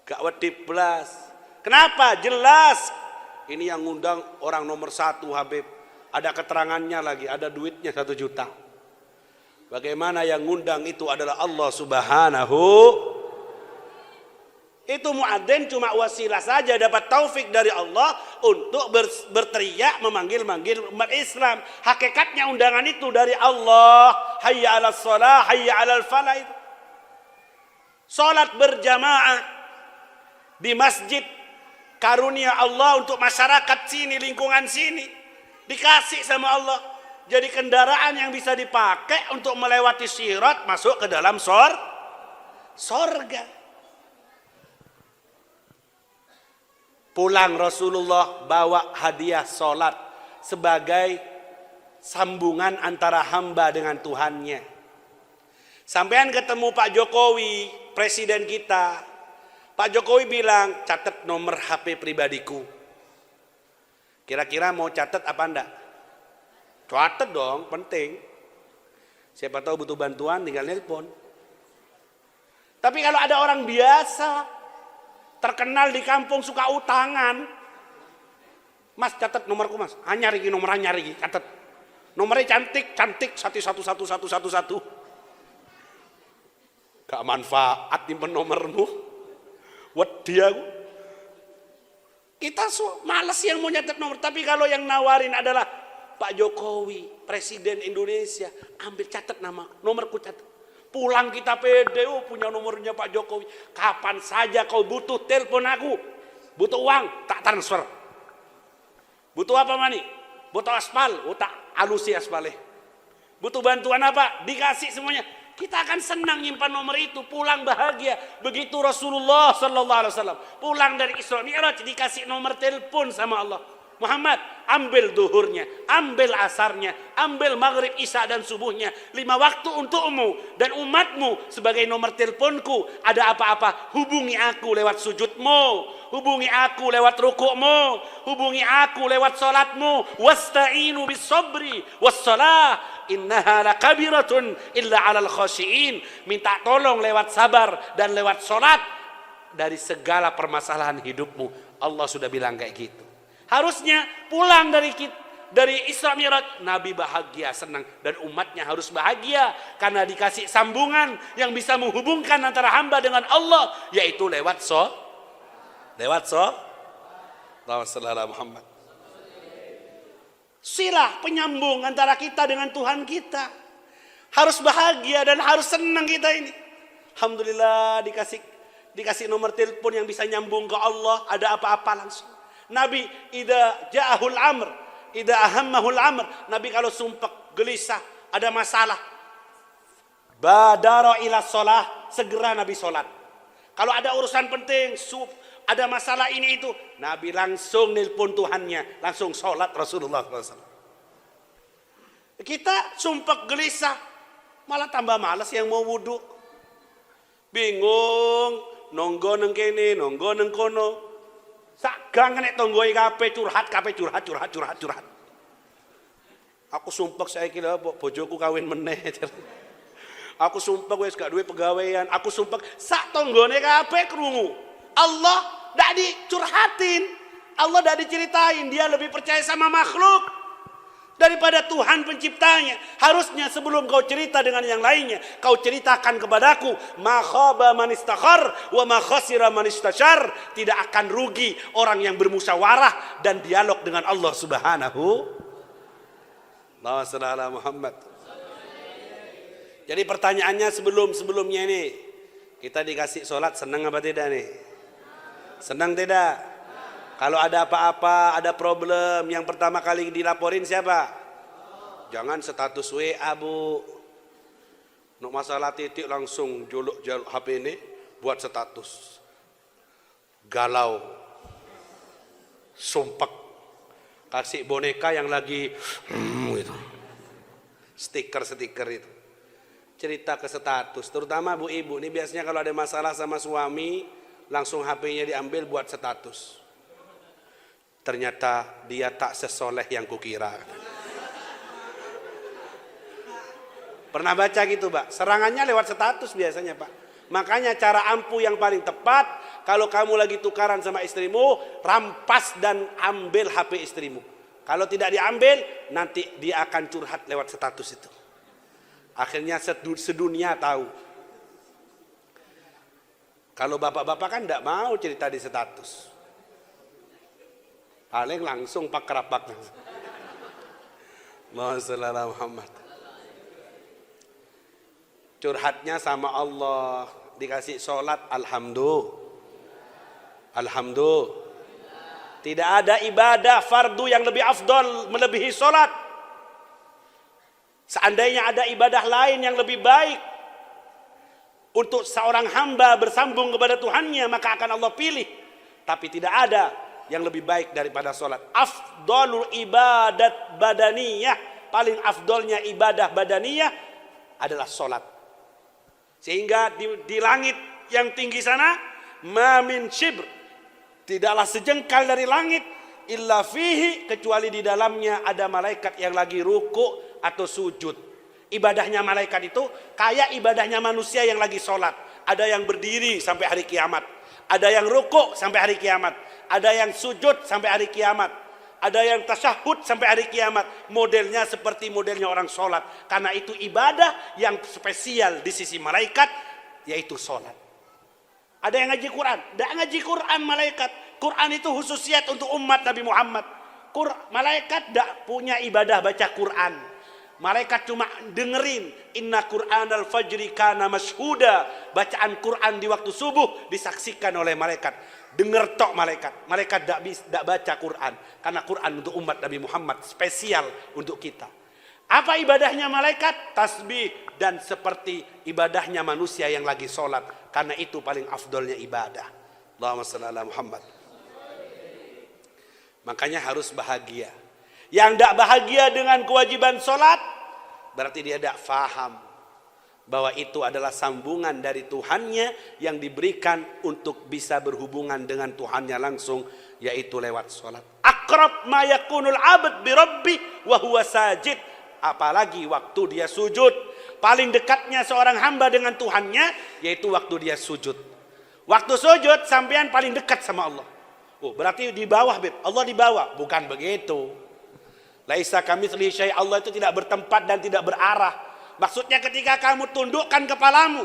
Gak wedi belas. Kenapa? Jelas. Ini yang ngundang orang nomor 1 Habib. Ada keterangannya lagi, ada duitnya 1 juta. Bagaimana yang ngundang itu adalah Allah Subhanahu. Itu muadzin cuma wasilah saja, dapat taufik dari Allah untuk berteriak memanggil-manggil umat Islam. Hakikatnya undangan itu dari Allah. Hayya 'alas shalah, hayya 'alal falah. Salat berjamaah di masjid karunia Allah untuk masyarakat sini, lingkungan sini, dikasih sama Allah. Jadi kendaraan yang bisa dipakai untuk melewati sirat masuk ke dalam sorga. Pulang Rasulullah bawa hadiah sholat sebagai sambungan antara hamba dengan Tuhannya. Sampean ketemu Pak Jokowi, presiden kita. Pak Jokowi bilang, catat nomor HP pribadiku. Kira-kira mau catat apa enggak? Catat dong, penting. Siapa tahu butuh bantuan, tinggal nelpon. Tapi kalau ada orang biasa, terkenal di kampung suka utangan. Mas catat nomorku mas. Anyar iki nomor anyar iki, catat. Nomornya cantik 1111111. Gak manfaat nyimpen nomormu. Wedi aku. Kita males yang mau nyatet nomor, tapi kalau yang nawarin adalah Pak Jokowi, Presiden Indonesia, ambil catat nomorku catat. Pulang kita pede, punya nomornya Pak Jokowi. Kapan saja kau butuh telepon aku. Butuh uang, tak transfer. Butuh apa mani? Butuh aspal, tak alusi aspalnya. Butuh bantuan apa? Dikasih semuanya. Kita akan senang nyimpan nomor itu, pulang bahagia. Begitu Rasulullah sallallahu alaihi wasallam pulang dari Isra Mi'raj dikasih nomor telepon sama Allah. Muhammad, ambil duhurnya, ambil asarnya, ambil maghrib, isya dan subuhnya. 5 waktu untukmu dan umatmu sebagai nomor teleponku. Ada apa-apa, hubungi aku lewat sujudmu, hubungi aku lewat rukukmu, hubungi aku lewat salatmu. Wasta'inu bis sabri was salah, innaha lakabiratun illa 'alal khashiin. Minta tolong lewat sabar dan lewat salat dari segala permasalahan hidupmu. Allah sudah bilang kayak gitu. Harusnya pulang dari Isra Mi'raj Nabi bahagia, senang, dan umatnya harus bahagia karena dikasih sambungan yang bisa menghubungkan antara hamba dengan Allah, yaitu lewat Allahumma shalli ala Muhammad. Silah penyambung antara kita dengan Tuhan kita. Harus bahagia dan harus senang kita ini. Alhamdulillah dikasih nomor telepon yang bisa nyambung ke Allah. Ada apa-apa langsung. Nabi idza ja'ahul amr, idza ahammahul amr, Nabi kalau sumpah gelisah, ada masalah, badara ila shalah, segera Nabi salat. Kalau ada urusan penting, ada masalah ini itu, Nabi langsung nelpon Tuhannya, langsung salat Rasulullah SAW. Kita sumpah gelisah, malah tambah malas yang mau wudhu. Bingung, nonggo neng kene, nonggo neng kono. Sagang nek tonggoi kabeh curhat. Aku sumpah saya kira bojoku kawin meneh. Aku sumpah wis gak duwe pegawaian. Aku sumpah sak tonggone kabeh krungu. Allah ndak dicurhatin. Allah ndak diceritain. Dia lebih percaya sama makhluk daripada Tuhan penciptanya. Harusnya sebelum kau cerita dengan yang lainnya, kau ceritakan kepadaku, ma khaba man istakhar wa ma khasira man istashar. Tidak akan rugi orang yang bermusyawarah dan dialog dengan Allah Subhanahu. Allahumma shalli ala Muhammad. Jadi pertanyaannya sebelumnya ini, kita dikasih sholat senang apa tidak nih? Senang tidak? Kalau ada apa-apa, ada problem, yang pertama kali dilaporin siapa? Jangan status WA, Bu. Nuk masalah titik langsung juluk HP ini buat status. Galau. Sumpek. Kasih boneka yang lagi gitu. Stiker itu. Cerita ke status, terutama bu ibu ini biasanya kalau ada masalah sama suami langsung HP-nya diambil buat status. Ternyata dia tak sesoleh yang kukira. Pernah baca gitu, Pak? Serangannya lewat status biasanya, Pak. Makanya cara ampuh yang paling tepat, kalau kamu lagi tukaran sama istrimu, rampas dan ambil HP istrimu. Kalau tidak diambil, nanti dia akan curhat lewat status itu. Akhirnya sedunia tahu. Kalau bapak-bapak kan tidak mau cerita di status. Paling langsung pak-kerapak. Muhammad. Curhatnya sama Allah. Dikasih sholat, alhamdulillah. Tidak ada ibadah fardu yang lebih afdol melebihi sholat. Seandainya ada ibadah lain yang lebih baik untuk seorang hamba bersambung kepada Tuhannya, maka akan Allah pilih. Tapi tidak ada yang lebih baik daripada sholat. Afdolul ibadat badaniyah, paling afdolnya ibadah badaniyah adalah sholat. Sehingga di langit yang tinggi sana, ma min shibr, tidaklah sejengkal dari langit, illa fihi, kecuali di dalamnya ada malaikat yang lagi ruku atau sujud. Ibadahnya malaikat itu kayak ibadahnya manusia yang lagi sholat. Ada yang berdiri sampai hari kiamat, ada yang rukuk sampai hari kiamat, ada yang sujud sampai hari kiamat, ada yang tasyahud sampai hari kiamat. Modelnya seperti modelnya orang sholat. Karena itu ibadah yang spesial di sisi malaikat, yaitu sholat. Ada yang ngaji Quran, tidak ngaji Quran malaikat. Quran itu khususiat untuk umat Nabi Muhammad. Malaikat tidak punya ibadah baca Quran. Malaikat cuma dengerin. Inna Qur'anal fajri kana mashhuda. Bacaan Quran di waktu subuh disaksikan oleh malaikat. Dengar tok malaikat. Malaikat tidak baca Quran. Karena Quran untuk umat Nabi Muhammad, spesial untuk kita. Apa ibadahnya malaikat? Tasbih. Dan seperti ibadahnya manusia yang lagi sholat. Karena itu paling afdolnya ibadah. Allahumma shalli ala Muhammad. Makanya harus bahagia. Yang tidak bahagia dengan kewajiban sholat, berarti dia tidak faham bahwa itu adalah sambungan dari Tuhannya yang diberikan untuk bisa berhubungan dengan Tuhannya langsung, yaitu lewat sholat. Aqrab ma yakunul abd bi rabbi wa huwa sajid. Apalagi waktu dia sujud. Paling dekatnya seorang hamba dengan Tuhannya, yaitu waktu dia sujud. Waktu sujud, sampean paling dekat sama Allah. Oh, berarti di bawah, Beb. Allah di bawah. Bukan begitu. Laisa kamitslihi syai', Allah itu tidak bertempat dan tidak berarah. Maksudnya ketika kamu tundukkan kepalamu,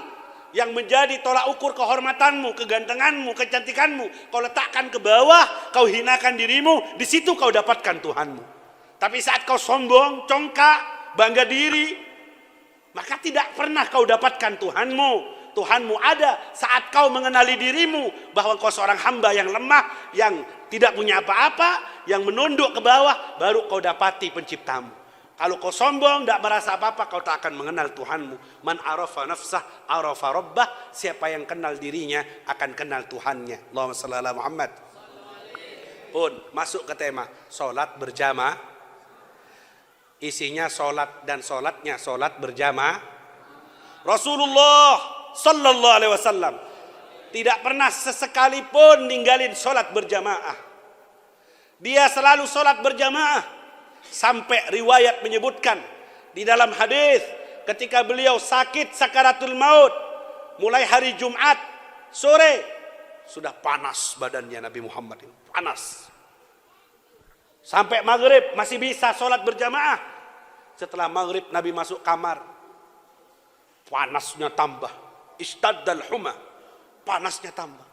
yang menjadi tolak ukur kehormatanmu, kegantenganmu, kecantikanmu, kau letakkan ke bawah, kau hinakan dirimu, di situ kau dapatkan Tuhanmu. Tapi saat kau sombong, congkak, bangga diri, maka tidak pernah kau dapatkan Tuhanmu. Tuhanmu ada saat kau mengenali dirimu bahwa kau seorang hamba yang lemah, yang tidak punya apa-apa, yang menunduk ke bawah, baru kau dapati penciptamu. Kalau kau sombong, tidak merasa apa-apa, kau tak akan mengenal Tuhanmu. Man arafa nafsah, arafa rabbah. Siapa yang kenal dirinya akan kenal Tuhannya. Allahumma shalli ala Muhammad. Pun masuk ke tema sholat berjamaah. Isinya solat dan solatnya solat berjamaah. Rasulullah sallallahu alaihi wasallam tidak pernah sesekalipun ninggalin solat berjamaah. Dia selalu solat berjamaah. Sampai riwayat menyebutkan di dalam hadis ketika beliau sakit sakaratul maut, mulai hari Jumat sore sudah panas badannya Nabi Muhammad ini, panas. Sampai maghrib masih bisa sholat berjamaah. Setelah maghrib Nabi masuk kamar, panasnya tambah. Istaddal huma, panasnya tambah.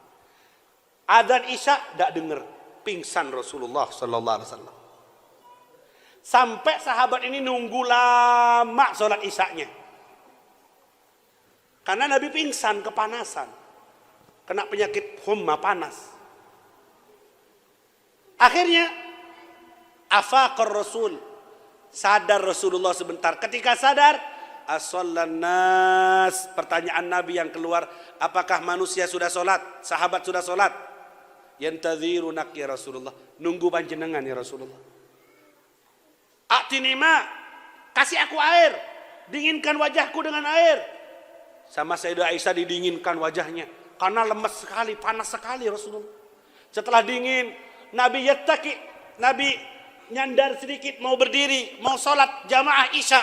Adzan Isya tidak dengar, pingsan Rasulullah sallallahu alaihi wasallam. Sampai sahabat ini nunggu lama sholat Isyanya. Karena Nabi pingsan, kepanasan. Kena penyakit humma, panas. Akhirnya afaqar Rasul, sadar Rasulullah sebentar. Ketika sadar, as-shallan nas, pertanyaan Nabi yang keluar, apakah manusia sudah sholat? Sahabat sudah sholat? Yantadzirunak ya Rasulullah, nunggu panjenengan ya Rasulullah. A'tini ma, kasih aku air, dinginkan wajahku dengan air. Sama Sayyidah Aisyah didinginkan wajahnya karena lemas sekali, panas sekali Rasulullah. Setelah dingin, Nabi yattaqi, Nabi nyandar sedikit mau berdiri, mau sholat jamaah Isya.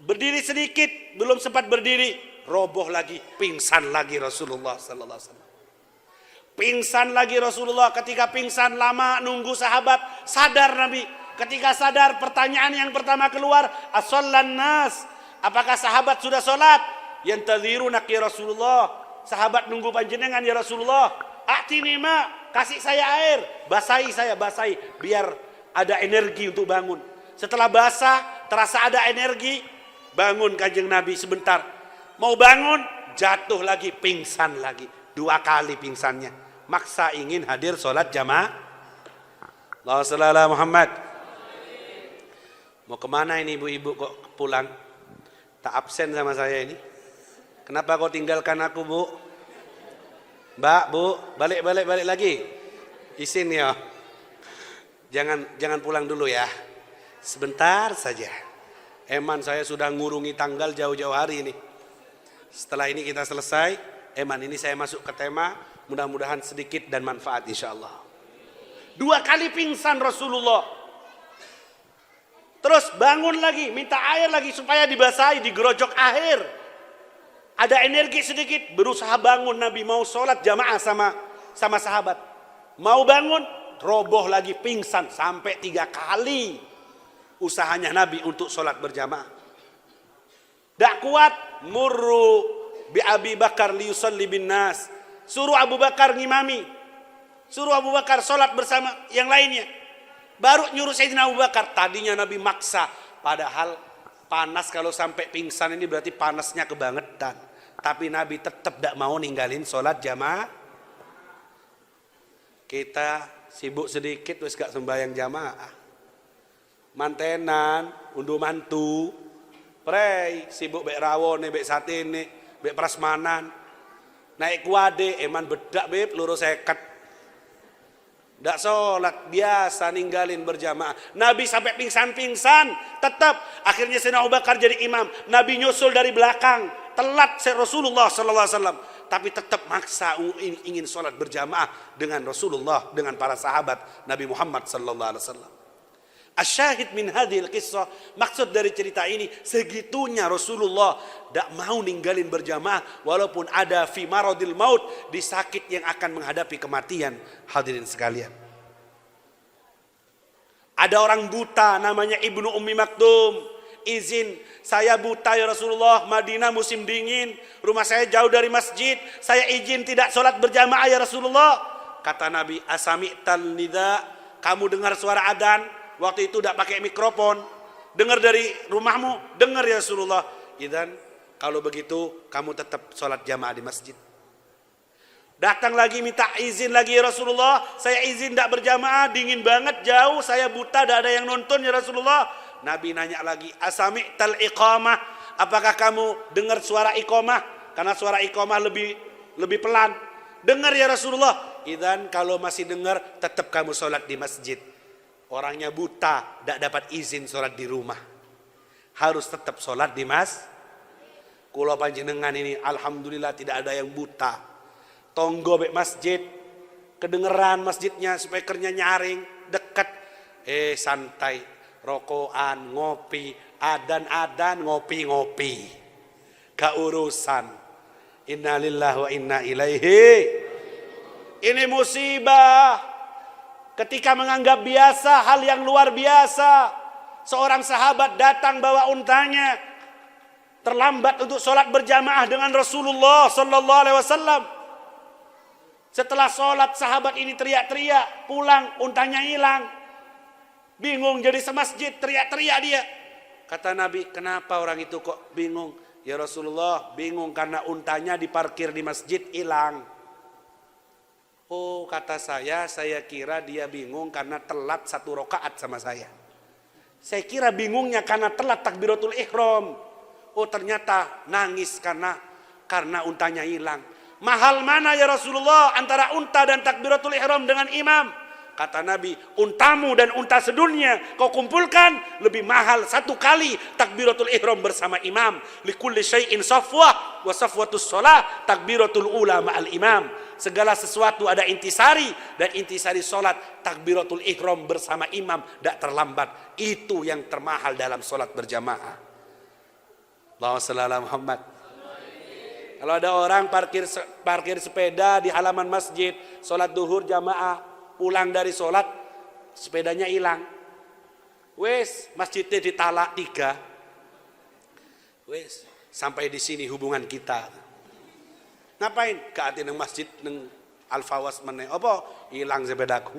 Berdiri sedikit, belum sempat berdiri, roboh lagi, pingsan lagi Rasulullah sallallahu alaihi wasallam. Pingsan lagi Rasulullah. Ketika pingsan lama nunggu sahabat, sadar Nabi. Ketika sadar, pertanyaan yang pertama keluar, as-shallan nas, apakah sahabat sudah sholat? Yantadzirunak ya Rasulullah, sahabat nunggu panjenengan ya Rasulullah. A'tini ma, kasih saya air, basahi saya, basahi, biar ada energi untuk bangun. Setelah basah, terasa ada energi, bangun kanjeng Nabi sebentar. Mau bangun, jatuh lagi, pingsan lagi. 2 kali pingsannya. Maksa ingin hadir sholat jamaah. Allahumma shalli ala Muhammad. Mau kemana ini ibu-ibu kok pulang? Tak absen sama saya ini. Kenapa kau tinggalkan aku, Bu? Mbak, Bu, balik lagi. Izin ya. Jangan pulang dulu ya. Sebentar saja. Eman saya sudah ngurungi tanggal jauh-jauh hari ini. Setelah ini kita selesai, Eman ini saya masuk ke tema, mudah-mudahan sedikit dan manfaat insyaallah. 2 kali pingsan Rasulullah. Terus bangun lagi, minta air lagi supaya dibasahi, digerojok air. Ada energi sedikit, berusaha bangun Nabi mau sholat jamaah sama sahabat. Mau bangun, roboh lagi pingsan sampai 3 kali usahanya Nabi untuk sholat berjamaah. Tak kuat, murru bi Abi Bakar liyusalli bin nas. Suruh Abu Bakar ngimami. Suruh Abu Bakar sholat bersama yang lainnya. Baru nyuruh Sayyidina Abu Bakar. Tadinya Nabi maksa. Padahal panas kalau sampai pingsan ini berarti panasnya kebangetan. Tapi Nabi tetap tidak mau ninggalin sholat jamaah. Kita sibuk sedikit wis gak sembahyang jamaah. Mantenan, unduh mantu. Prei, sibuk bek rawon, bek satene, bek prasmanan. Naik kuade, eman bedak beb, lurus seket. Tidak sholat, biasa ninggalin berjamaah. Nabi sampai pingsan-pingsan, tetap. Akhirnya Sayyidina Abu Bakar jadi imam. Nabi nyusul dari belakang. Telat Rasulullah SAW. Tapi tetap maksa ingin sholat berjamaah dengan Rasulullah, dengan para sahabat Nabi Muhammad SAW. Asyahid min hadhil qissah, maksud dari cerita ini, segitunya Rasulullah tidak mau ninggalin berjamaah walaupun ada fi maradil maut, di sakit yang akan menghadapi kematian. Hadirin sekalian, ada orang buta namanya Ibnu Ummi Maktum. Izin, saya buta ya Rasulullah, Madinah musim dingin, rumah saya jauh dari masjid, saya izin tidak sholat berjamaah ya Rasulullah. Kata Nabi, asami'tal nida, kamu dengar suara adzan? Waktu itu tidak pakai mikrofon, dengar dari rumahmu, dengar ya Rasulullah. Idzan, kalau begitu kamu tetap sholat jamaah di masjid. Datang lagi minta izin lagi ya Rasulullah, saya izin tidak berjamaah, dingin banget, jauh, saya buta, tidak ada yang nonton ya Rasulullah. Nabi nanya lagi, asami'tal iqamah, apakah kamu dengar suara iqamah? Karena suara iqamah lebih pelan. Dengar ya Rasulullah. Idzan, kalau masih dengar, tetap kamu sholat di masjid. Orangnya buta, tidak dapat izin sholat di rumah. Harus tetap sholat di Kulo panjenengan ini alhamdulillah tidak ada yang buta. Tonggo bek masjid, kedengeran masjidnya, speakernya nyaring, dekat. Santai, rokokan, ngopi, adan-adan, ngopi-ngopi. Gak urusan. Innalillahi wa inna ilaihi. Ini musibah. Ketika menganggap biasa hal yang luar biasa. Seorang sahabat datang bawa untanya. Terlambat untuk sholat berjamaah dengan Rasulullah sallallahu alaihi wasallam. Setelah sholat sahabat ini teriak-teriak, pulang untanya hilang. Bingung jadi semasjid, teriak-teriak dia. Kata Nabi, kenapa orang itu kok bingung? Ya Rasulullah, bingung karena untanya diparkir di masjid hilang. Oh, kata saya kira dia bingung karena telat 1 rakaat sama saya. Saya kira bingungnya karena telat takbiratul ihram. Oh, ternyata nangis karena untanya hilang. Mahal mana ya Rasulullah antara unta dan takbiratul ihram dengan imam? Kata Nabi, untamu dan unta sedunia kau kumpulkan lebih mahal 1 kali takbiratul ihram bersama imam. Likulli syai'in safwah wa safwatus shalah takbiratul ula ma'al imam. Segala sesuatu ada intisari dan intisari salat takbiratul ihram bersama imam tidak terlambat. Itu yang termahal dalam salat berjamaah. Allahumma shalli ala Muhammad. Kalau ada orang parkir sepeda di halaman masjid, salat duhur jamaah, pulang dari sholat sepedanya hilang, wes masjidnya ditalak 3, wes sampai di sini hubungan kita. Ngapain? Keati neng masjid neng Alfawas meneh, apa hilang sepedaku?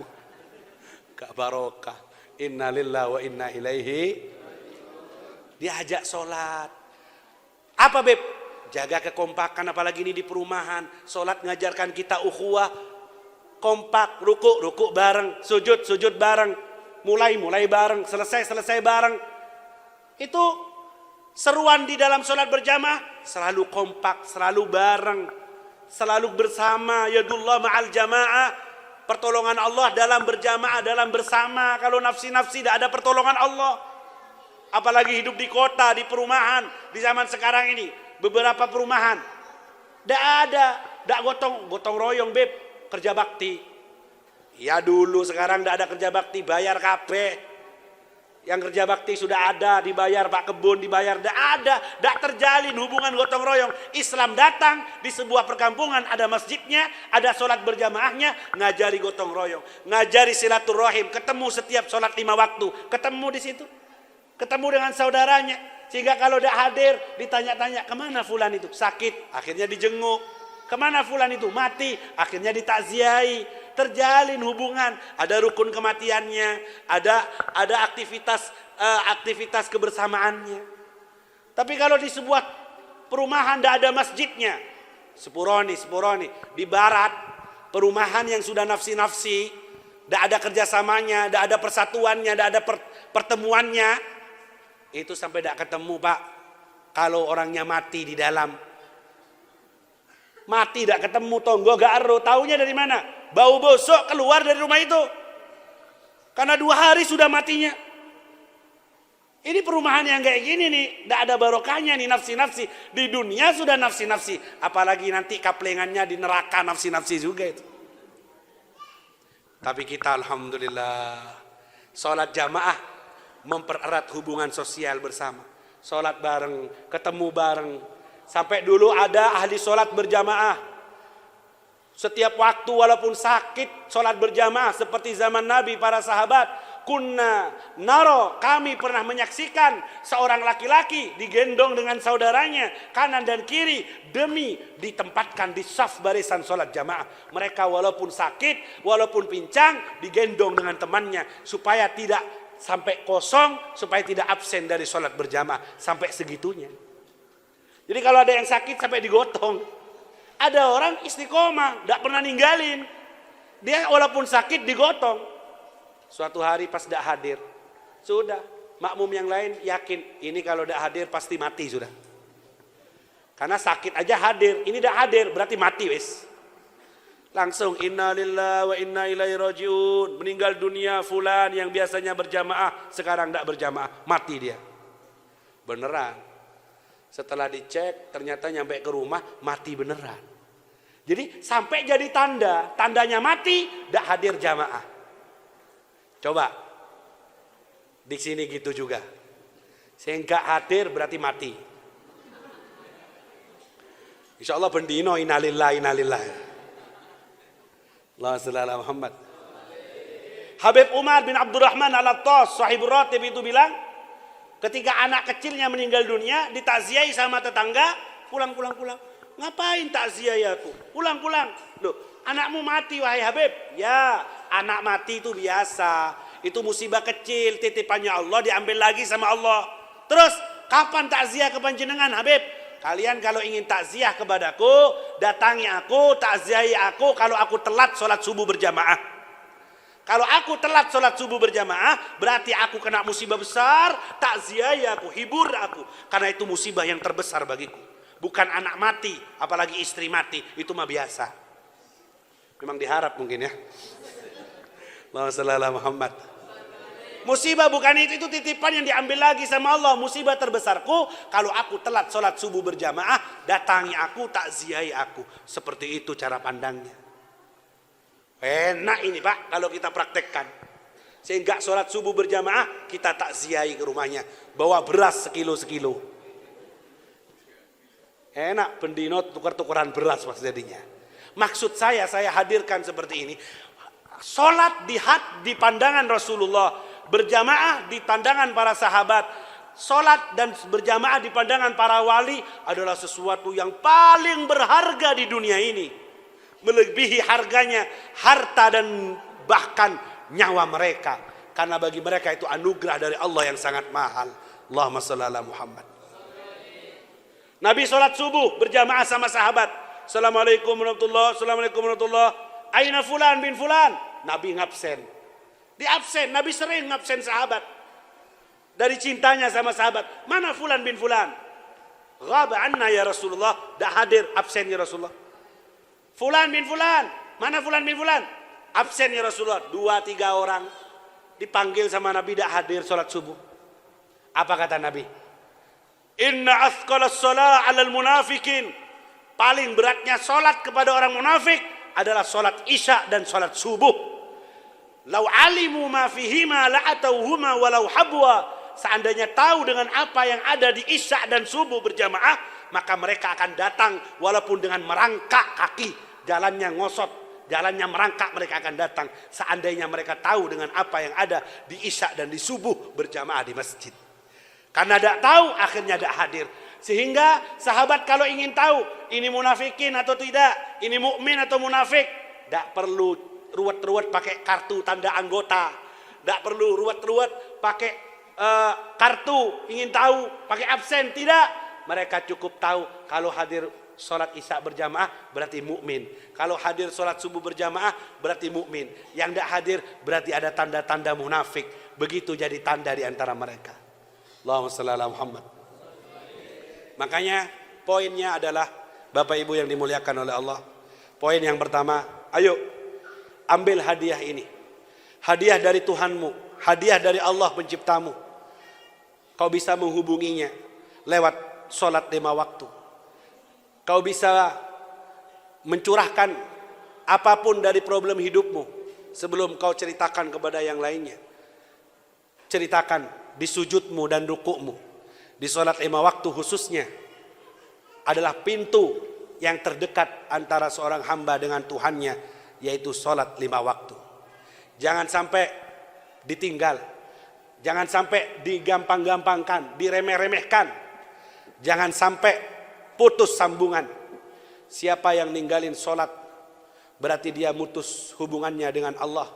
Gak barokah. Innalillahi wa inna ilaihi. Diajak sholat. Apa beb? Jaga kekompakan, apalagi ini di perumahan. Sholat ngajarkan kita ukhuwah. Kompak, ruku bareng, sujud bareng, mulai bareng, selesai bareng. Itu seruan di dalam sholat berjamaah, selalu kompak, selalu bareng, selalu bersama. Yadullah ma'al jamaah, pertolongan Allah dalam berjamaah, dalam bersama. Kalau nafsi-nafsi tidak ada pertolongan Allah. Apalagi hidup di kota, di perumahan, di zaman sekarang ini, beberapa perumahan tidak gotong royong beb. Kerja bakti. Ya dulu, sekarang tidak ada kerja bakti, bayar kabeh. Yang kerja bakti sudah ada, dibayar Pak Kebun, dibayar, tidak ada, tidak terjalin hubungan gotong royong. Islam datang di sebuah perkampungan, ada masjidnya, ada sholat berjamaahnya, ngajari gotong royong, ngajari silaturahim, ketemu setiap sholat 5 waktu, ketemu di situ, ketemu dengan saudaranya, sehingga kalau tidak hadir ditanya-tanya kemana fulan itu, sakit, akhirnya dijenguk. Kemana fulan itu? Mati. Akhirnya ditakziahi. Terjalin hubungan. Ada rukun kematiannya. Ada aktivitas kebersamaannya. Tapi kalau di sebuah perumahan tidak ada masjidnya. Sepuroni. Di barat, perumahan yang sudah nafsi-nafsi. Tidak ada kerjasamanya. Tidak ada persatuannya. Tidak ada pertemuannya. Itu sampai tidak ketemu Pak. Kalau orangnya mati di dalam. Mati tidak ketemu, tonggo gak ero, taunya dari mana? Bau bosok keluar dari rumah itu. Karena 2 hari sudah matinya. Ini perumahan yang kayak gini nih, tidak ada barokahnya nih nafsi-nafsi. Di dunia sudah nafsi-nafsi, apalagi nanti kaplengannya di neraka nafsi-nafsi juga itu. Tapi kita alhamdulillah, sholat jamaah mempererat hubungan sosial bersama. Sholat bareng, ketemu bareng. Sampai dulu ada ahli sholat berjamaah. Setiap waktu walaupun sakit sholat berjamaah. Seperti zaman Nabi, para sahabat. Kunna naro, kami pernah menyaksikan seorang laki-laki digendong dengan saudaranya. Kanan dan kiri. Demi ditempatkan di saf barisan sholat jamaah. Mereka walaupun sakit, walaupun pincang, digendong dengan temannya. Supaya tidak sampai kosong, supaya tidak absen dari sholat berjamaah. Sampai segitunya. Jadi kalau ada yang sakit sampai digotong. Ada orang istiqomah, tidak pernah ninggalin. Dia walaupun sakit digotong. Suatu hari pas tidak hadir. Sudah, makmum yang lain yakin. Ini kalau tidak hadir pasti mati sudah. Karena sakit aja hadir. Ini tidak hadir berarti mati wis. Langsung innalillahi wa inna ilaihi rajiun. Meninggal dunia fulan yang biasanya berjamaah, sekarang tidak berjamaah, mati dia. Beneran. Setelah dicek ternyata nyampe ke rumah mati beneran. Jadi sampai jadi tandanya mati, tidak hadir jamaah. Coba di sini gitu juga. Saya nggak hadir berarti mati. Insya Allah bendino innalillahi innalillahi. Allahumma shalli ala Muhammad. Habib Umar bin Abdurrahman Al-Attas, sahibur ratib itu bilang, ketika anak kecilnya meninggal dunia, ditakziahi sama tetangga, pulang. Ngapain takziahi aku? Pulang. Loh, anakmu mati wahai Habib. Ya, anak mati itu biasa. Itu musibah kecil, titipannya Allah diambil lagi sama Allah. Terus, kapan takziah ke panjenengan Habib? Kalian kalau ingin takziah kepadaku, datangi aku, takziahi aku kalau aku telat sholat subuh berjamaah. Kalau aku telat sholat subuh berjamaah, berarti aku kena musibah besar, takziahi aku, hibur aku. Karena itu musibah yang terbesar bagiku. Bukan anak mati, apalagi istri mati, itu mah biasa. Memang diharap mungkin ya. Allahumma shalli ala Muhammad. Musibah bukan itu titipan yang diambil lagi sama Allah. Musibah terbesarku kalau aku telat sholat subuh berjamaah, datangi aku, takziahi aku. Seperti itu cara pandangnya. Enak ini Pak kalau kita praktekkan. Sehingga sholat subuh berjamaah kita takziahi ke rumahnya, bawa beras sekilo. Enak pendino tukar-tukaran beras mas jadinya. Maksud saya hadirkan seperti ini. Sholat di pandangan Rasulullah, berjamaah di pandangan para sahabat, sholat dan berjamaah di pandangan para wali adalah sesuatu yang paling berharga di dunia ini. Melebihi harganya harta dan bahkan nyawa mereka. Karena bagi mereka itu anugerah dari Allah yang sangat mahal. Allahumma shalli ala Muhammad. Nabi sholat subuh berjamaah sama sahabat. Assalamualaikum warahmatullahi wabarakatuh. Aina fulan bin fulan. Nabi ngabsen. Diabsen, Nabi sering ngabsen sahabat. Dari cintanya sama sahabat. Mana fulan bin fulan? Ghaba anna ya Rasulullah. Dah hadir, absen ya Rasulullah. Fulan bin fulan. Mana fulan bin fulan? Absen ya Rasulullah. 2-3 orang dipanggil sama Nabi, dah hadir sholat subuh. Apa kata Nabi? Inna athqalas shalah 'alal munafikin. Paling beratnya sholat kepada orang munafik adalah sholat isya dan sholat subuh. Lau alimu ma fihima la'atauhuma walau habwa. Seandainya tahu dengan apa yang ada di isya dan subuh berjamaah, maka mereka akan datang walaupun dengan merangkak kaki, jalannya ngosot, jalannya merangkak, mereka akan datang. Seandainya mereka tahu dengan apa yang ada di isya dan di subuh berjamaah di masjid. Karena tidak tahu, akhirnya tidak hadir. Sehingga sahabat kalau ingin tahu ini munafikin atau tidak, ini mukmin atau munafik, tidak perlu ruwet-ruwet pakai kartu tanda anggota, tidak perlu ruwet-ruwet pakai kartu ingin tahu pakai absen, tidak. Mereka cukup tahu kalau hadir sholat isya berjamaah berarti mukmin, kalau hadir sholat subuh berjamaah berarti mukmin, yang tidak hadir berarti ada tanda-tanda munafik. Begitu jadi tanda di antara mereka. Allahumma shalli ala Muhammad. Makanya poinnya adalah Bapak Ibu yang dimuliakan oleh Allah. Poin yang pertama, ayo ambil hadiah ini. Hadiah dari Tuhanmu, hadiah dari Allah penciptamu. Kau bisa menghubunginya lewat sholat 5 waktu. Kau bisa mencurahkan apapun dari problem hidupmu sebelum kau ceritakan kepada yang lainnya. Ceritakan di sujudmu dan rukukmu. Di sholat 5 waktu khususnya adalah pintu yang terdekat antara seorang hamba dengan Tuhannya, yaitu sholat 5 waktu. Jangan sampai ditinggal, jangan sampai digampang-gampangkan, diremeh-remehkan, jangan sampai putus sambungan. Siapa yang ninggalin sholat berarti dia mutus hubungannya dengan Allah,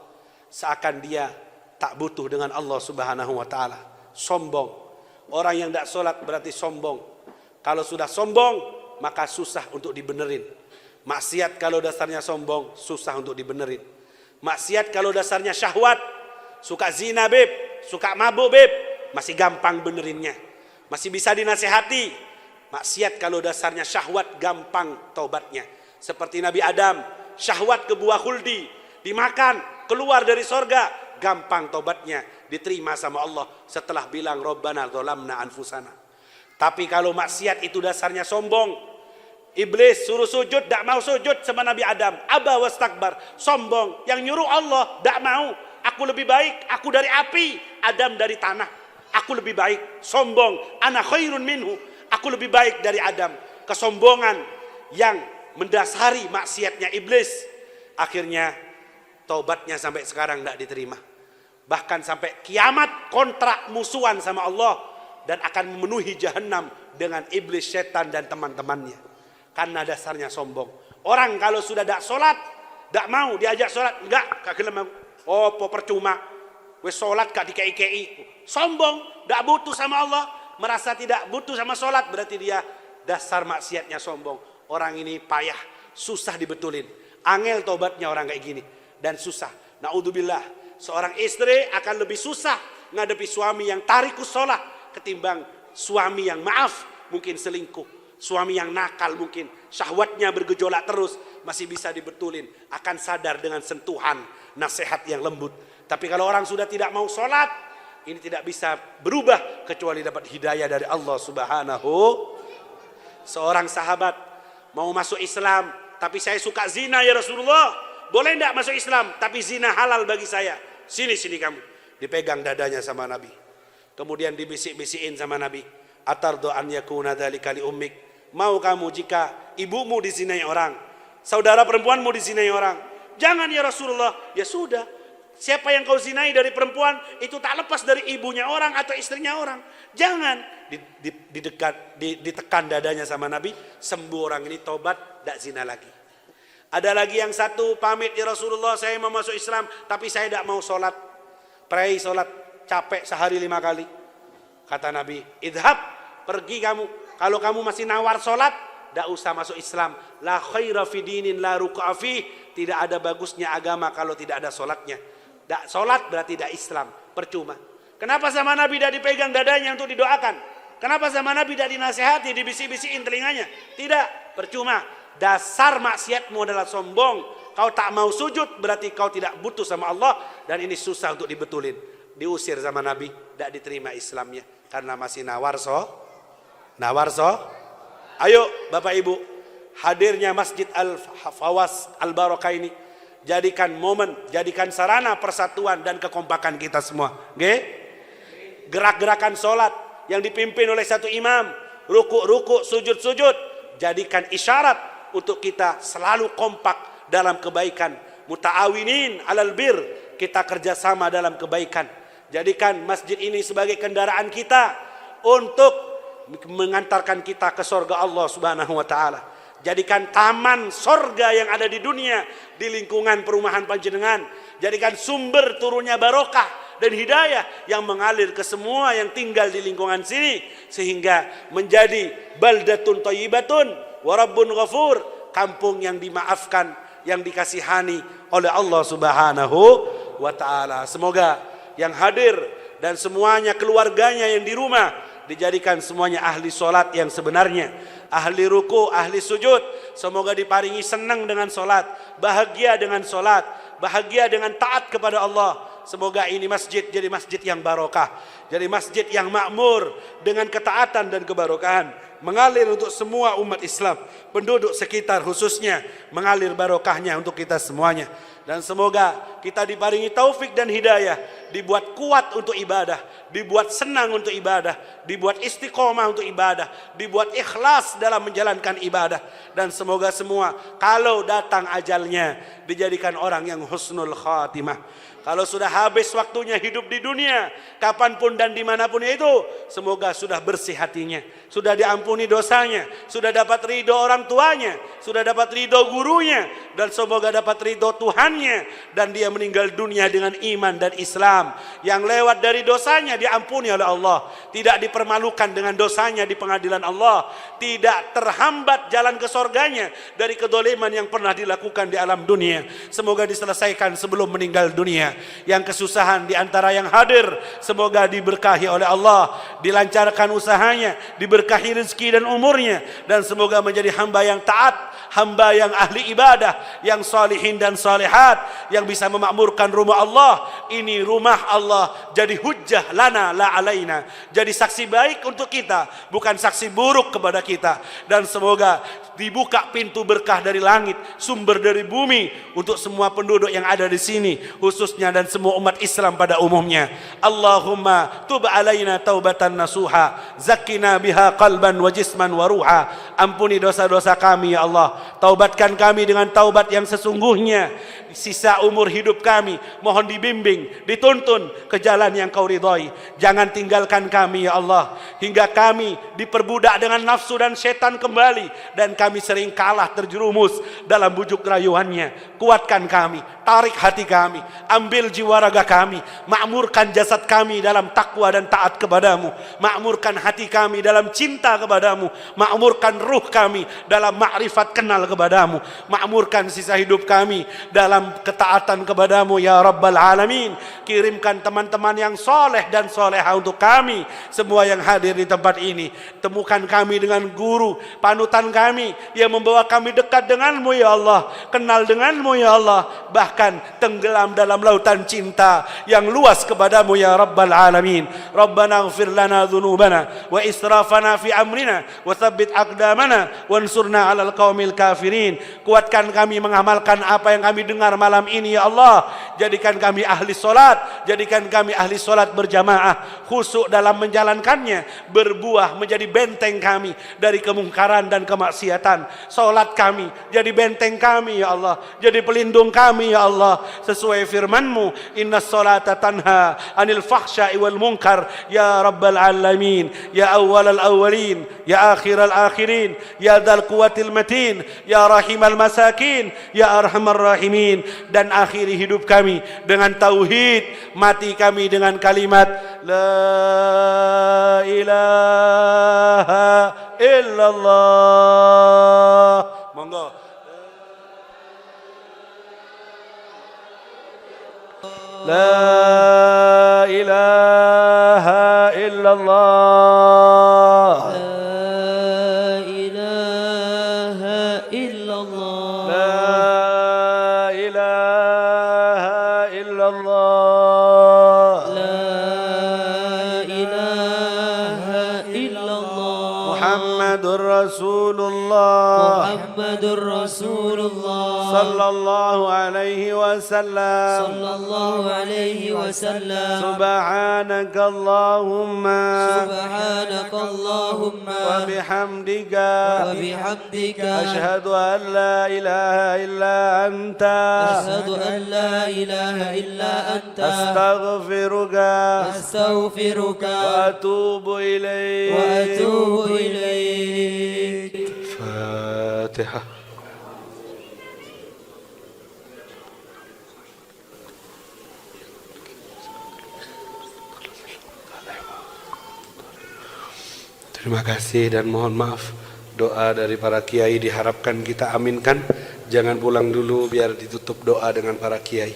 seakan dia tak butuh dengan Allah subhanahu wa ta'ala. Sombong. Orang yang tidak sholat berarti sombong. Kalau sudah sombong maka susah untuk dibenerin. Maksiat kalau dasarnya sombong susah untuk dibenerin. Maksiat kalau dasarnya syahwat, suka zina beb, suka mabuk beb, masih gampang benerinnya, masih bisa dinasihati. Maksiat kalau dasarnya syahwat gampang taubatnya. Seperti Nabi Adam syahwat ke buah khuldi, dimakan, keluar dari sorga, gampang tobatnya diterima sama Allah setelah bilang Rabbana dzalamna anfusana. Tapi kalau maksiat itu dasarnya sombong, iblis suruh sujud, tak mau sujud sama Nabi Adam, aba wastakbar, sombong. Yang nyuruh Allah, tak mau, aku lebih baik, aku dari api, Adam dari tanah, aku lebih baik, sombong, ana khairun minhu, aku lebih baik dari Adam. Kesombongan yang mendasari maksiatnya iblis, akhirnya taubatnya sampai sekarang tidak diterima. Bahkan sampai kiamat kontrak musuhan sama Allah dan akan memenuhi jahanam dengan iblis, setan dan teman-temannya. Karena dasarnya sombong. Orang kalau sudah tidak sholat, tidak mau diajak sholat, enggak, gak gelem. Oh, percuma. Wes sholat gak dikei-kei. Sombong, tidak butuh sama Allah, merasa tidak butuh sama sholat, berarti dia dasar maksiatnya sombong. Orang ini payah, susah dibetulin. Angel tobatnya orang kayak gini dan susah. Naudzubillah, seorang istri akan lebih susah ngadepi suami yang tarikus sholat ketimbang suami yang maaf mungkin selingkuh, suami yang nakal mungkin syahwatnya bergejolak terus, masih bisa dibetulin, akan sadar dengan sentuhan nasihat yang lembut. Tapi kalau orang sudah tidak mau sholat, ini tidak bisa berubah kecuali dapat hidayah dari Allah Subhanahu. Seorang sahabat mau masuk Islam, tapi saya suka zina ya Rasulullah, boleh tidak masuk Islam? Tapi zina halal bagi saya. Sini kamu. Dipegang dadanya sama Nabi. Kemudian dibisik-bisikin sama Nabi. Atardu an yakuna dzalika li ummik. Mau kamu jika ibumu dizinai orang, saudara perempuanmu dizinai orang? Jangan ya Rasulullah. Ya sudah. Siapa yang kau zinai dari perempuan itu tak lepas dari ibunya orang atau istrinya orang. Jangan. Ditekan dadanya sama Nabi, sembuh orang ini, tobat, tidak zina lagi. Ada lagi yang satu pamit ya Rasulullah, saya mau masuk Islam tapi saya tidak mau sholat. Pray sholat capek sehari 5 kali. Kata Nabi, idhab, pergi kamu. Kalau kamu masih nawar sholat, tidak usah masuk Islam. La khaira fi dinin la ruku'a fi. Tidak ada bagusnya agama kalau tidak ada sholatnya. Tidak sholat berarti tidak Islam, percuma. Kenapa sama Nabi tidak dipegang dadanya untuk didoakan? Kenapa sama Nabi tidak dinasehati, dibisik-bisikin telinganya? Tidak, percuma. Dasar maksiatmu adalah sombong. Kau tak mau sujud berarti kau tidak butuh sama Allah, dan ini susah untuk dibetulin. Diusir sama Nabi, tidak diterima Islamnya karena masih nawarso. Ayo Bapak Ibu, hadirnya Masjid Al-Fawas Al-Barakah ini jadikan momen, jadikan sarana persatuan dan kekompakan kita semua. Gerak-gerakan sholat yang dipimpin oleh satu imam, ruku-ruku, sujud-sujud, jadikan isyarat untuk kita selalu kompak dalam kebaikan. Muta'awinin alal bir, kita kerjasama dalam kebaikan. Jadikan masjid ini sebagai kendaraan kita untuk mengantarkan kita ke surga Allah Subhanahu wa ta'ala. Jadikan taman sorga yang ada di dunia di lingkungan perumahan panjenengan. Jadikan sumber turunnya barokah dan hidayah yang mengalir ke semua yang tinggal di lingkungan sini, sehingga menjadi baldatun thayyibatun wa rabbun ghafur, kampung yang dimaafkan, yang dikasihani oleh Allah Subhanahu wa ta'ala. Semoga yang hadir dan semuanya keluarganya yang di rumah dijadikan semuanya ahli sholat yang sebenarnya, ahli ruku, ahli sujud. Semoga diparingi senang dengan sholat, bahagia dengan sholat, bahagia dengan taat kepada Allah. Semoga ini masjid jadi masjid yang barokah, jadi masjid yang makmur dengan ketaatan dan kebarokahan, mengalir untuk semua umat Islam, penduduk sekitar khususnya, mengalir barokahnya untuk kita semuanya. Dan semoga kita diparingi taufik dan hidayah, dibuat kuat untuk ibadah, dibuat senang untuk ibadah, dibuat istiqomah untuk ibadah, dibuat ikhlas dalam menjalankan ibadah. Dan semoga semua kalau datang ajalnya dijadikan orang yang husnul khatimah. Kalau sudah habis waktunya hidup di dunia, kapanpun dan dimanapun itu, semoga sudah bersih hatinya, sudah diampuni dosanya, sudah dapat ridho orang tuanya, sudah dapat ridho gurunya, dan semoga dapat ridho Tuhannya, dan dia meninggal dunia dengan iman dan Islam. Yang lewat dari dosanya diampuni oleh Allah, tidak dipermalukan dengan dosanya di pengadilan Allah, tidak terhambat jalan ke surganya dari kedoliman yang pernah dilakukan di alam dunia. Semoga diselesaikan sebelum meninggal dunia. Yang kesusahan di antara yang hadir, semoga diberkahi oleh Allah, dilancarkan usahanya, diberkahi rezeki dan umurnya, dan semoga menjadi hamba yang taat, hamba yang ahli ibadah, yang salihin dan salihat yang bisa memakmurkan rumah Allah. Ini rumah Allah jadi hujjah lana la alaina, jadi saksi baik untuk kita, bukan saksi buruk kepada kita. Dan semoga dibuka pintu berkah dari langit, sumber dari bumi untuk semua penduduk yang ada di sini khususnya dan semua umat Islam pada umumnya. Allahumma tub alaina taubatan nasuha, zakkina biha qalban wa jisman wa ruha. Ampuni dosa-dosa kami ya Allah, taubatkan kami dengan taubat yang sesungguhnya. Sisa umur hidup kami mohon dibimbing, dituntun ke jalan yang Kau ridhai. Jangan tinggalkan kami ya Allah hingga kami diperbudak dengan nafsu dan setan kembali dan kami sering kalah terjerumus dalam bujuk rayuannya. Kuatkan kami, tarik hati kami, ambil jiwa raga kami, makmurkan jasad kami dalam takwa dan taat kepadamu, makmurkan hati kami dalam cinta kepadamu, makmurkan ruh kami dalam makrifat kenal kepadamu, makmurkan sisa hidup kami dalam ketaatan kepadamu ya Rabbal Alamin. Kirimkan teman-teman yang soleh dan soleha untuk kami semua yang hadir di tempat ini. Temukan kami dengan guru panutan kami yang membawa kami dekat denganmu ya Allah, kenal denganmu ya Allah, bahkan tenggelam dalam lautan cinta yang luas kepadamu ya Rabbal Alamin. Rabbana ighfir lana dhunubana wa israfana fi amrina wa thabbit aqdamana wansurna 'alal qaumil kafirin. Kuatkan kami mengamalkan apa yang kami dengar malam ini ya Allah. Jadikan kami ahli solat, jadikan kami ahli solat berjamaah, khusyuk dalam menjalankannya, berbuah menjadi benteng kami dari kemungkaran dan kemaksiatan. Solat kami jadi benteng kami ya Allah, jadi pelindung kami ya Allah, sesuai firman-Mu, innas solata tanha anil fahsya'i wal munkar ya Rabbal Alamin, ya awwalal awwalin, ya akhiral akhirin, ya dzal quwwatil matin, ya rahimal masakin, ya arhamar rahimin. Dan akhiri hidup kami dengan tauhid, mati kami dengan kalimat la ilaha illallah. Monggo. La ilaha illallah.
La ilaha illallah.
La ilaha illallah.
La ilaha illallah.
Muhammadur Rasulullah.
Muhammadur Rasulullah.
Sallallahu alaihi wasallam.
Sallallahu alaihi wasallam.
Subhanaka Allahumma.
Subhanaka Allahumma.
Wa bihamdika.
Wa bihamdika.
Ashhadu an la ilaha illa anta.
Ashhadu an la ilaha illa anta.
Astaghfiruka.
Astaghfiruka.
Wa atubu ilaik.
Wa atubu ilaik.
Fatihah. Terima kasih dan mohon maaf. Doa dari para kiai diharapkan kita aminkan. Jangan pulang dulu biar ditutup doa dengan para kiai.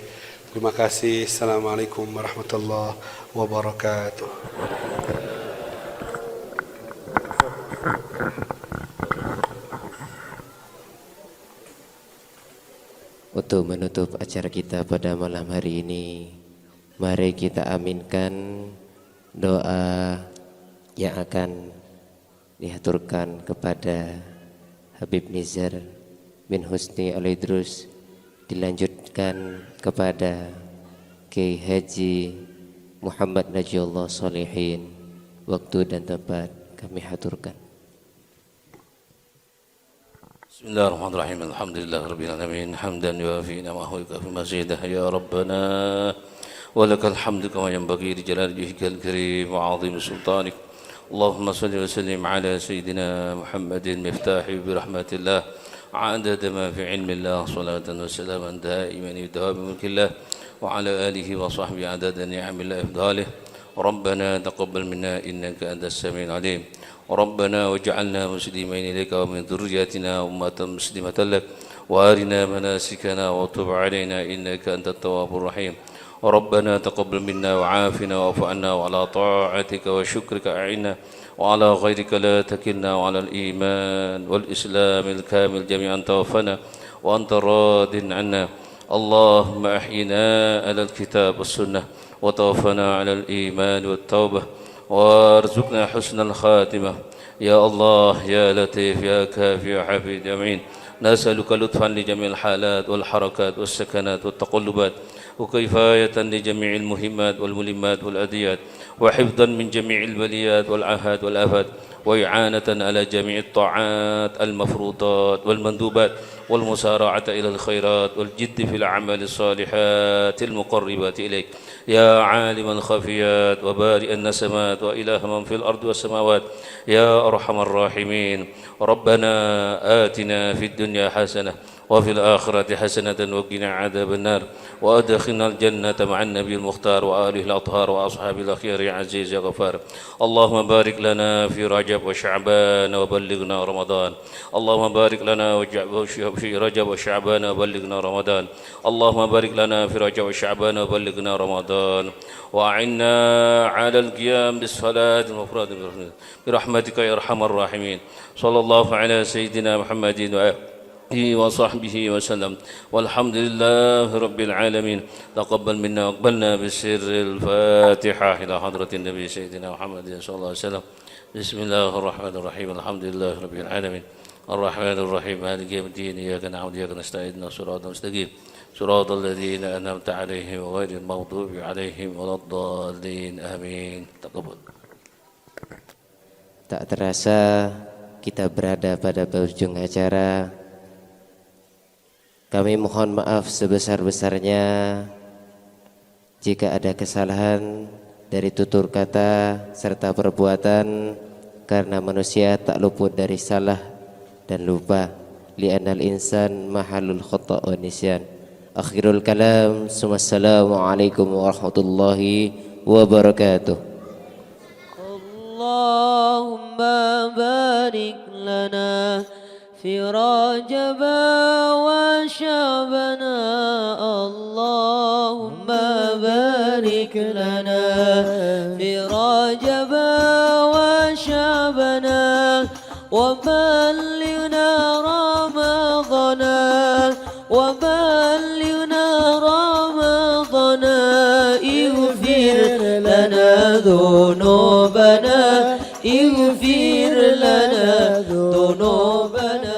Terima kasih. Assalamualaikum warahmatullahi wabarakatuh.
Untuk menutup acara kita pada malam hari ini, mari kita aminkan doa yang akan dihaturkan kepada Habib Nizar bin Husni Al-Idrus, dilanjutkan kepada Kiai Haji Muhammad Najiullah Shalihin. Waktu dan tempat kami haturkan.
Bismillahirrahmanirrahim. Alhamdulillahirabbil alamin. Hamdan yuafi ni'amahu wa yukafi mazidah ya rabbana. Walakal hamdu kama yanbaghi li jalali wajhikal karim wa 'azimi sultanik. اللهم صل وسلم على سيدنا محمد المفتاح برحمة الله عدد ما في علم الله صلاة وسلاما دائما بدوام ملك الله وعلى آله وصحبه عدد نعم الله إفضاله. ربنا تقبل منا إنك أنت السميع العليم. ربنا واجعلنا مسلمين إليك ومن ذريتنا أمة مسلمة لك وأرنا مناسكنا وتب علينا إنك أنت التواب الرحيم. ربنا تقبل منا وعافنا واعف عنا وعلى طاعتك وشكرك أعنا وعلى غيرك لا تكلنا وعلى الإيمان والإسلام الكامل جميعا توفنا وأنت راض عنا. اللهم أحينا على الكتاب والسنة وتوفنا على الإيمان والتوبة وارزقنا حسن الخاتمة. يا الله يا لطيف يا كافي يا حفيظ أمين، نسألك لطفا لجميع الحالات والحركات والسكنات والتقلبات، وكفاية لجميع المهمات والملمات والأذيات، وحفظا من جميع البليات والعاهات والآفات، وإعانة على جميع الطاعات المفروضات والمندوبات، والمسارعة إلى الخيرات والجد في الأعمال الصالحات المقربات إليك. يا عالم الخفيات وبارئ النسمات وإله من في الأرض والسماوات، يا أرحم الراحمين. ربنا آتنا في الدنيا حسنة وفي الآخرة حسنة وقنا عذاب النار، وأدخلنا الجنة مع النبي المختار وآله الأطهار وأصحاب الأخيار يا عزيز يا غفار. اللهم بارك لنا في رجب وشعبان وبلغنا رمضان. اللهم بارك لنا في رجب وشعبان وبلغنا رمضان. اللهم بارك لنا في رجب وشعبان وبلغنا رمضان، وأعنا على القيام بالصلاة المفروضة برحمتك يا أرحم الراحمين. صلى الله على سيدنا محمد وصحبه وسلم، والحمد لله رب العالمين. تقبل منا وقبلنا بالسر الفاتحة إلى حضرة النبي سيدنا محمد صلى الله عليه وسلم. بسم الله الرحمن الرحيم. الحمد لله رب العالمين الرحمن الرحيم مالك يوم الدين، إياك نعبد وإياك نستعين صراط مستقيم صراط الذين أنعمت عليهم غير المغضوب عليهم ولا الضالين آمين. تقبل.
Tak terasa kita berada pada penghujung acara. Kami mohon maaf sebesar-besarnya jika ada kesalahan dari tutur kata serta perbuatan, karena manusia tak luput dari salah dan lupa. Li'anal insan mahalul khata' wa nisyan. Akhirul kalam, Assalamualaikum warahmatullahi wabarakatuh.
Allahumma barik lana في رجب وشعبنا. اللهم بارك لنا في رجب وشعبنا وبلغنا رمضان وبلغنا رمضان. اغفر لنا ذنوبنا اغفر لنا ذنوبنا.